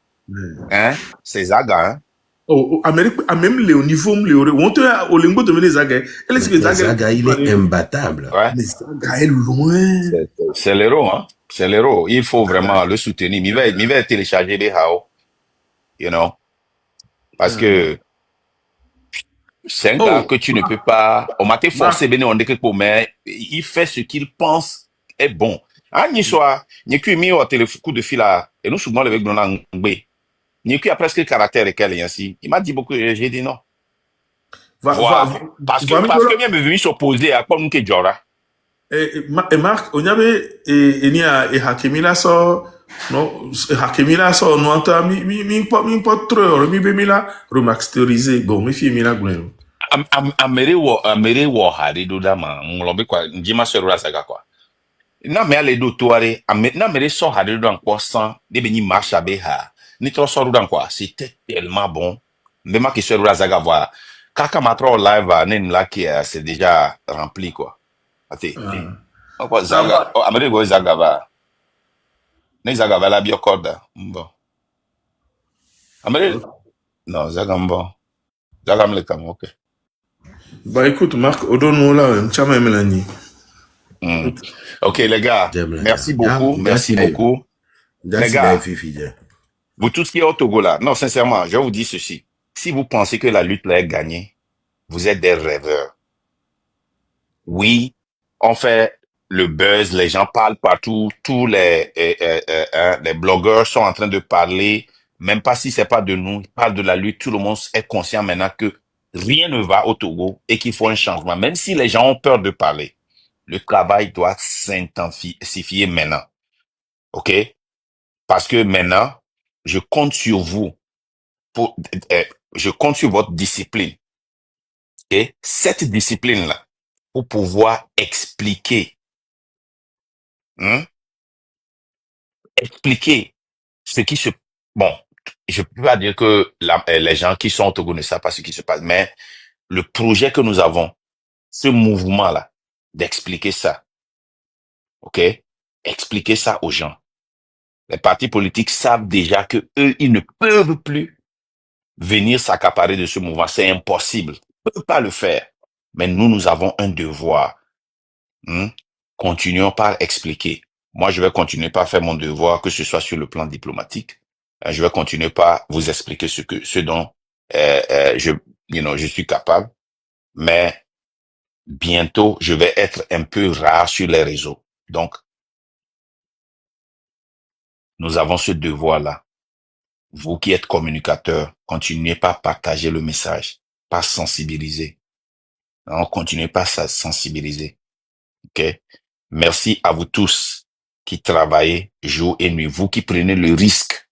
hein, c'est Zaga. Hein?
Oh, Amérique, même le niveau, on te au limbo de mener Zaga.
Zaga, il est imbattable.
Ouais.
Mais Zaga est loin.
C'est l'héros, hein. C'est l'héros. Il faut vraiment le soutenir. Il va télécharger des hao. You know. Parce que c'est un gars que tu ne peux pas. On m'a forcé mais il fait ce qu'il pense est bon. Ah, ni soit, ni que mis au téléphone coup de fil à, et nous souvent avec Donald Ngbe. Ni que a presque le caractère et qu'elle est ainsi. Il m'a dit beaucoup, j'ai dit non. Parce que bien venu s'opposer à quoi nous que Jora.
Et Marc, on y avait, et Hakimila so, non, Hakimila so, non, pas trop, mi bemila, remasterisé, bon, mi fi mila gwen.
Amere wo hade do dama, nglobe kwa, njima serura saga kwa. Na me ale do toare, na mere so hade do encore sans, de beni marcha beha. Ni trop so do encore, c'était tellement bon. Même que serura saga voilà. Kaka matra live, nen là qui c'est déjà rempli quoi. Ati. Quoi Zaga? Oh, Amérique go Zaga va. Ne Zaga va la biocorda. Bon. Amérique. Non, Zaga bon. Zaga me le cam, ok.
Bah écoute, Marc, Odono là, Chama Melanie.
Ok les gars, merci beaucoup, merci beaucoup. Les gars, vous tous qui êtes au Togo là, non sincèrement, je vous dis ceci. Si vous pensez que la lutte là est gagnée, vous êtes des rêveurs. Oui, on fait le buzz, les gens parlent partout, tous les blogueurs sont en train de parler, même pas si c'est pas de nous, ils parlent de la lutte, tout le monde est conscient maintenant que rien ne va au Togo et qu'il faut un changement. Même si les gens ont peur de parler, le travail doit s'intensifier maintenant. OK? Parce que maintenant, je compte sur vous je compte sur votre discipline. Et cette discipline-là, pour pouvoir expliquer ce qui se... Bon, je peux pas dire que les gens qui sont au Togo ne savent pas ce qui se passe, mais le projet que nous avons, ce mouvement-là, d'expliquer ça, ok? Expliquer ça aux gens. Les partis politiques savent déjà que eux, ils ne peuvent plus venir s'accaparer de ce mouvement. C'est impossible. Ils ne peuvent pas le faire. Mais nous avons un devoir. Continuons par expliquer. Moi, je vais continuer par faire mon devoir, que ce soit sur le plan diplomatique. Je vais continuer par vous expliquer ce dont je suis capable. Mais bientôt, je vais être un peu rare sur les réseaux. Donc, nous avons ce devoir-là. Vous qui êtes communicateurs, continuez par partager le message, par sensibiliser. Continuez par sensibiliser. OK? Merci à vous tous qui travaillez jour et nuit. Vous qui prenez le risque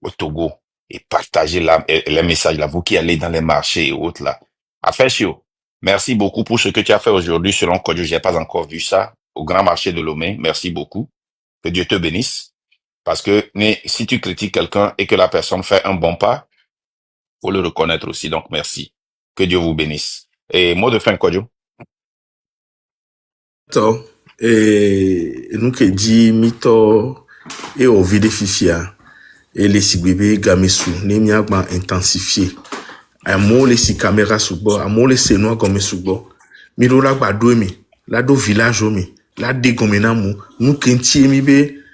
au Togo et partagez les messages là. Vous qui allez dans les marchés et autres là. Afeshio, merci beaucoup pour ce que tu as fait aujourd'hui selon Kodjo. J'ai pas encore vu ça au grand marché de Lomé. Merci beaucoup. Que Dieu te bénisse. Parce que si tu critiques quelqu'un et que la personne fait un bon pas, faut le reconnaître aussi. Donc, merci. Que Dieu vous bénisse. Et mot de fin, Kodjo.
To, nous que dit mito et au vide fifia et les sibébé gamesu ne miagba intensifié. Amo les si caméra subo, amo les senoa comme subo. Miro la gba mi, la do village mi, la de gomena mu, nous kentie mi be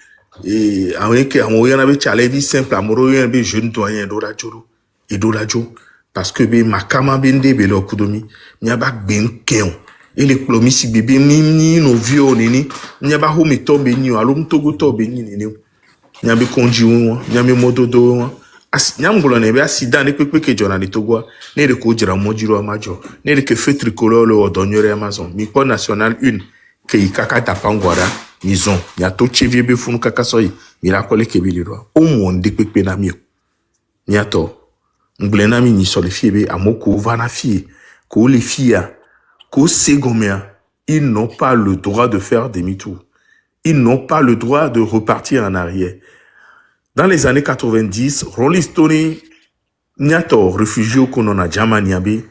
et avec amo yana be challenge simple amoro yana be jeune doyen do la joro et do la jo parce que be makama bende be lo kudomi, miaba ben keon. Et les plomisi bébé ni no vieux nini nyaba ho mi to be ni alum togo to be ni nini nyabe konji won nyame mododo won as nyamgolo na be accident ne pepe ke jona ni togo ne de ko jira mojiro amajo ne de ke fait tricolore le odonyore amazon mi po national 1 ke ikaka tapangwara mison ya to chevie be funu kaka soyi mi la kole ke biliro o mo de pepe na mi nyato nglena mi ni so le fie be amoko vana fie ko le fia qu'aux Ségomèens, ils n'ont pas le droit de faire demi-tour. Ils n'ont pas le droit de repartir en arrière. Dans les années 90, Rolling Stone, Niato, réfugié au Konona Djamaniabe,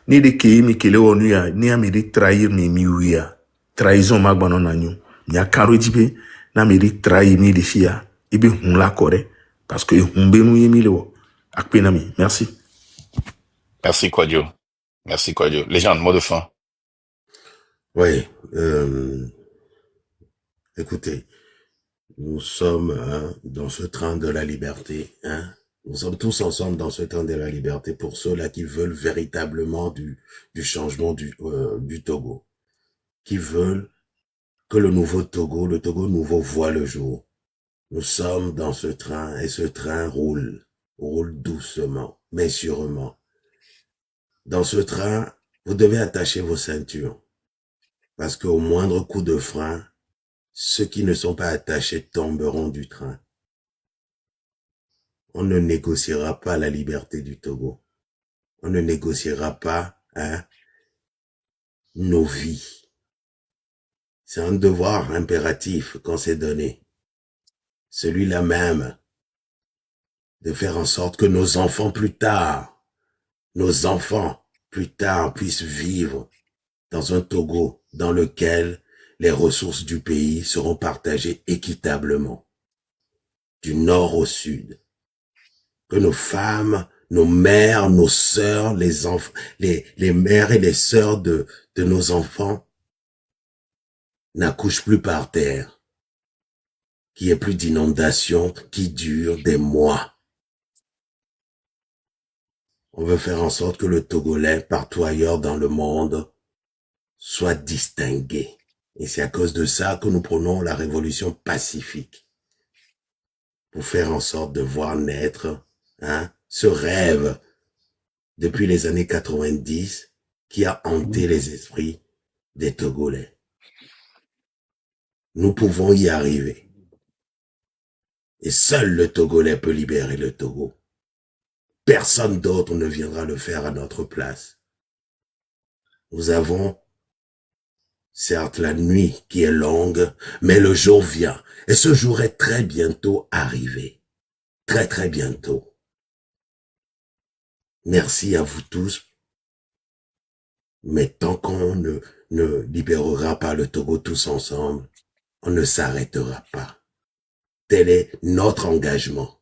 ni de Kei Mikele Onuya, ni Amérique trahir mi miouya. Trahison magbanon agnon. Nia Karo Djibe, n'Amérique trahir mi de fia. Ibe on la kore. Parce que on benou yemilewo. Akpenami. Merci.
Merci, Kodjo. Merci, Kodjo. Les gens, mot de fin.
Oui, écoutez, nous sommes dans ce train de la liberté. Nous sommes tous ensemble dans ce train de la liberté pour ceux-là qui veulent véritablement du changement du Togo, qui veulent que le nouveau Togo, le Togo nouveau voit le jour. Nous sommes dans ce train et ce train roule doucement, mais sûrement. Dans ce train, vous devez attacher vos ceintures. Parce qu'au moindre coup de frein, ceux qui ne sont pas attachés tomberont du train. On ne négociera pas la liberté du Togo. On ne négociera pas nos vies. C'est un devoir impératif qu'on s'est donné. Celui-là même, de faire en sorte que nos enfants plus tard puissent vivre dans un Togo dans lequel les ressources du pays seront partagées équitablement, du nord au sud. Que nos femmes, nos mères, nos sœurs, les enfants, les mères et les sœurs de nos enfants n'accouchent plus par terre, qu'il n'y ait plus d'inondations qui durent des mois. On veut faire en sorte que le Togolais, partout ailleurs dans le monde, soit distingué. Et c'est à cause de ça que nous prenons la révolution pacifique. Pour faire en sorte de voir naître ce rêve depuis les années 90 qui a hanté les esprits des Togolais. Nous pouvons y arriver. Et seul le Togolais peut libérer le Togo. Personne d'autre ne viendra le faire à notre place. Nous avons certes la nuit qui est longue, mais le jour vient. Et ce jour est très bientôt arrivé. Très très bientôt. Merci à vous tous. Mais tant qu'on ne libérera pas le Togo tous ensemble, on ne s'arrêtera pas. Tel est notre engagement.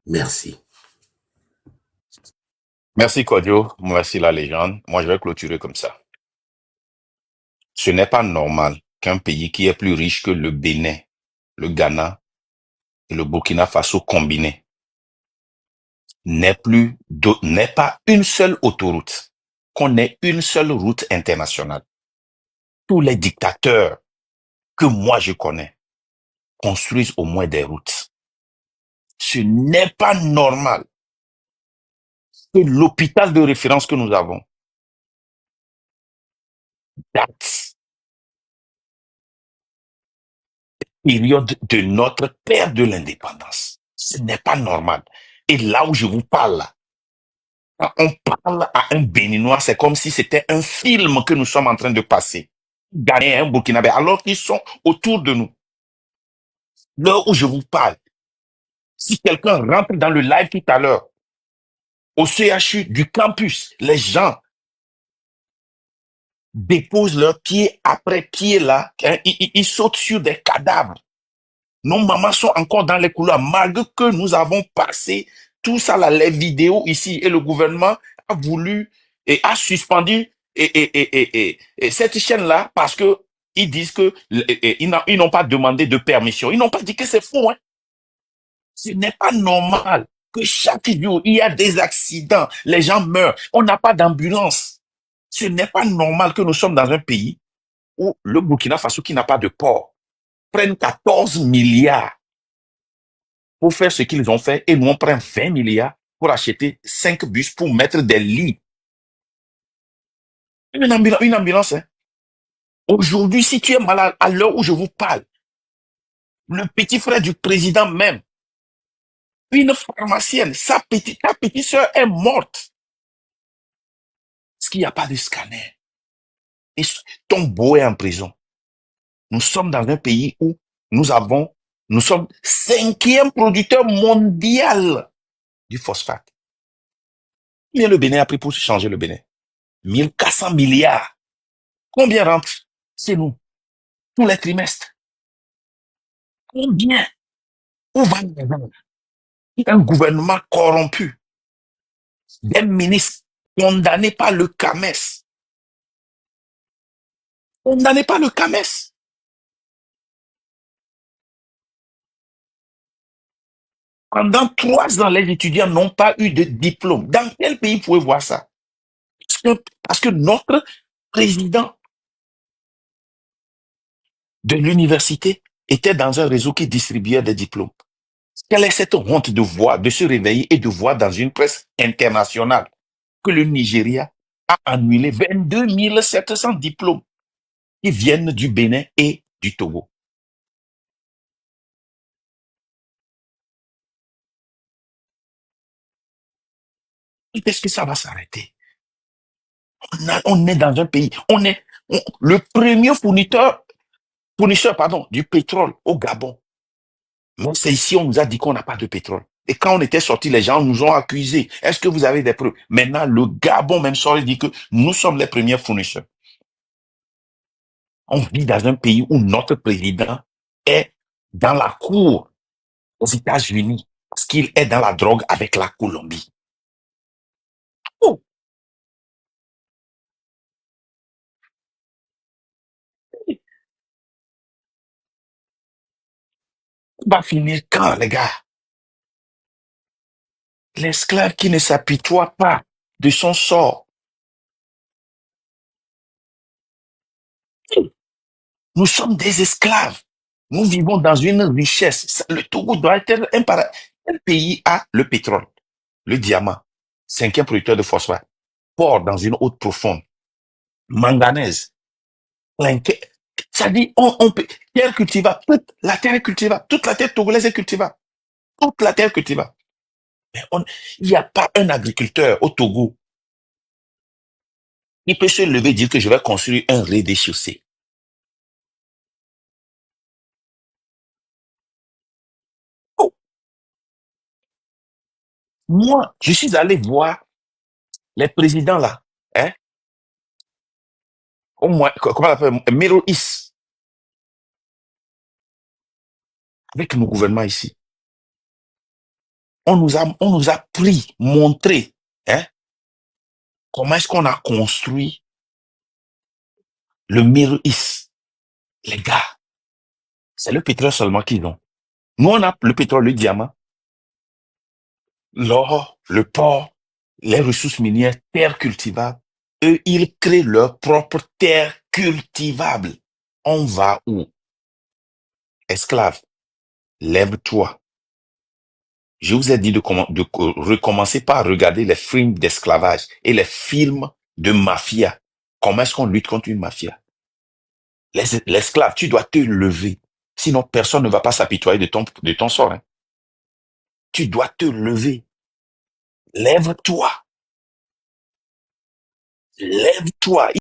Merci.
Merci, Kodio. Merci, la légende. Moi, je vais clôturer comme ça. Ce n'est pas normal qu'un pays qui est plus riche que le Bénin, le Ghana et le Burkina Faso combinés n'ait pas une seule autoroute, qu'on ait une seule route internationale. Tous les dictateurs que moi je connais construisent au moins des routes. Ce n'est pas normal que l'hôpital de référence que nous avons date période de notre perte de l'indépendance. Ce n'est pas normal. Et là où je vous parle, là, quand on parle à un Béninois, c'est comme si c'était un film que nous sommes en train de passer. Ghanéen, un Burkinabé, alors qu'ils sont autour de nous. Là où je vous parle, si quelqu'un rentre dans le live tout à l'heure, au CHU du campus, les gens déposent leurs pieds après pieds là, hein, ils sautent sur des cadavres. Nos mamans sont encore dans les couloirs, malgré que nous avons passé tout ça là, les vidéos ici, et le gouvernement a voulu et a suspendu et cette chaîne-là parce que ils disent que ils n'ont pas demandé de permission. Ils n'ont pas dit que c'est faux. Hein. Ce n'est pas normal que chaque jour, il y a des accidents, les gens meurent, on n'a pas d'ambulance. Ce n'est pas normal que nous sommes dans un pays où le Burkina Faso, qui n'a pas de port, prenne 14 milliards pour faire ce qu'ils ont fait et nous on prend 20 milliards pour acheter 5 bus pour mettre des lits. Une ambulance. Hein. Aujourd'hui, si tu es malade, à l'heure où je vous parle, le petit frère du président même, une pharmacienne, ta petite soeur est morte. Parce qu'il n'y a pas de scanner. Et ton beau est en prison. Nous sommes dans un pays où nous sommes 5e producteur mondial du phosphate. Combien le Bénin a pris pour changer le Bénin? 1400 milliards. Combien rentre chez nous? Tous les trimestres. Combien? Où va l'argent? Un gouvernement corrompu. Des ministres condamnés par le CAMES. Condamnés par le CAMES. Pendant 3 ans, les étudiants n'ont pas eu de diplôme. Dans quel pays pouvez voir ça? Parce que notre président de l'université était dans un réseau qui distribuait des diplômes. Quelle est cette honte de voir, de se réveiller et de voir dans une presse internationale que le Nigeria a annulé 22 700 diplômes qui viennent du Bénin et du Togo. Est-ce que ça va s'arrêter? On est dans un pays, le premier fournisseur du pétrole au Gabon. Mais c'est ici, on nous a dit qu'on n'a pas de pétrole. Et quand on était sortis, les gens nous ont accusés. Est-ce que vous avez des preuves? Maintenant, le Gabon même sort et dit que nous sommes les premiers fournisseurs. On vit dans un pays où notre président est dans la cour aux États-Unis parce qu'il est dans la drogue avec la Colombie. Oh, on va finir quand, les gars? L'esclave qui ne s'apitoie pas de son sort. Nous sommes des esclaves. Nous vivons dans une richesse. Le Togo doit être un paradis. Quel pays a le pétrole, le diamant, 5e producteur de phosphate, port dans une eau profonde, manganèse, ça dit, on peut, terre cultivable, toute la terre est cultivable, toute la terre togolaise est cultivable, toute la terre cultivable. Mais il n'y a pas un agriculteur au Togo qui peut se lever et dire que je vais construire un rez-de-chaussée. Oh, moi, je suis allé voir les présidents là, hein, au moins, comment on appelle, Middle East, avec nos gouvernements ici. On nous a montré, hein, comment est-ce qu'on a construit le Middle East. Les gars, c'est le pétrole seulement qu'ils ont. Nous, on a le pétrole, le diamant, l'or, le porc, les ressources minières, terres cultivables. Eux, ils créent leur propre terre cultivable. On va où? Esclave, lève-toi. Je vous ai dit de recommencer par regarder les films d'esclavage et les films de mafia. Comment est-ce qu'on lutte contre une mafia? L'esclave, tu dois te lever. Sinon, personne ne va pas s'apitoyer de ton sort. Hein. Tu dois te lever. Lève-toi. Lève-toi.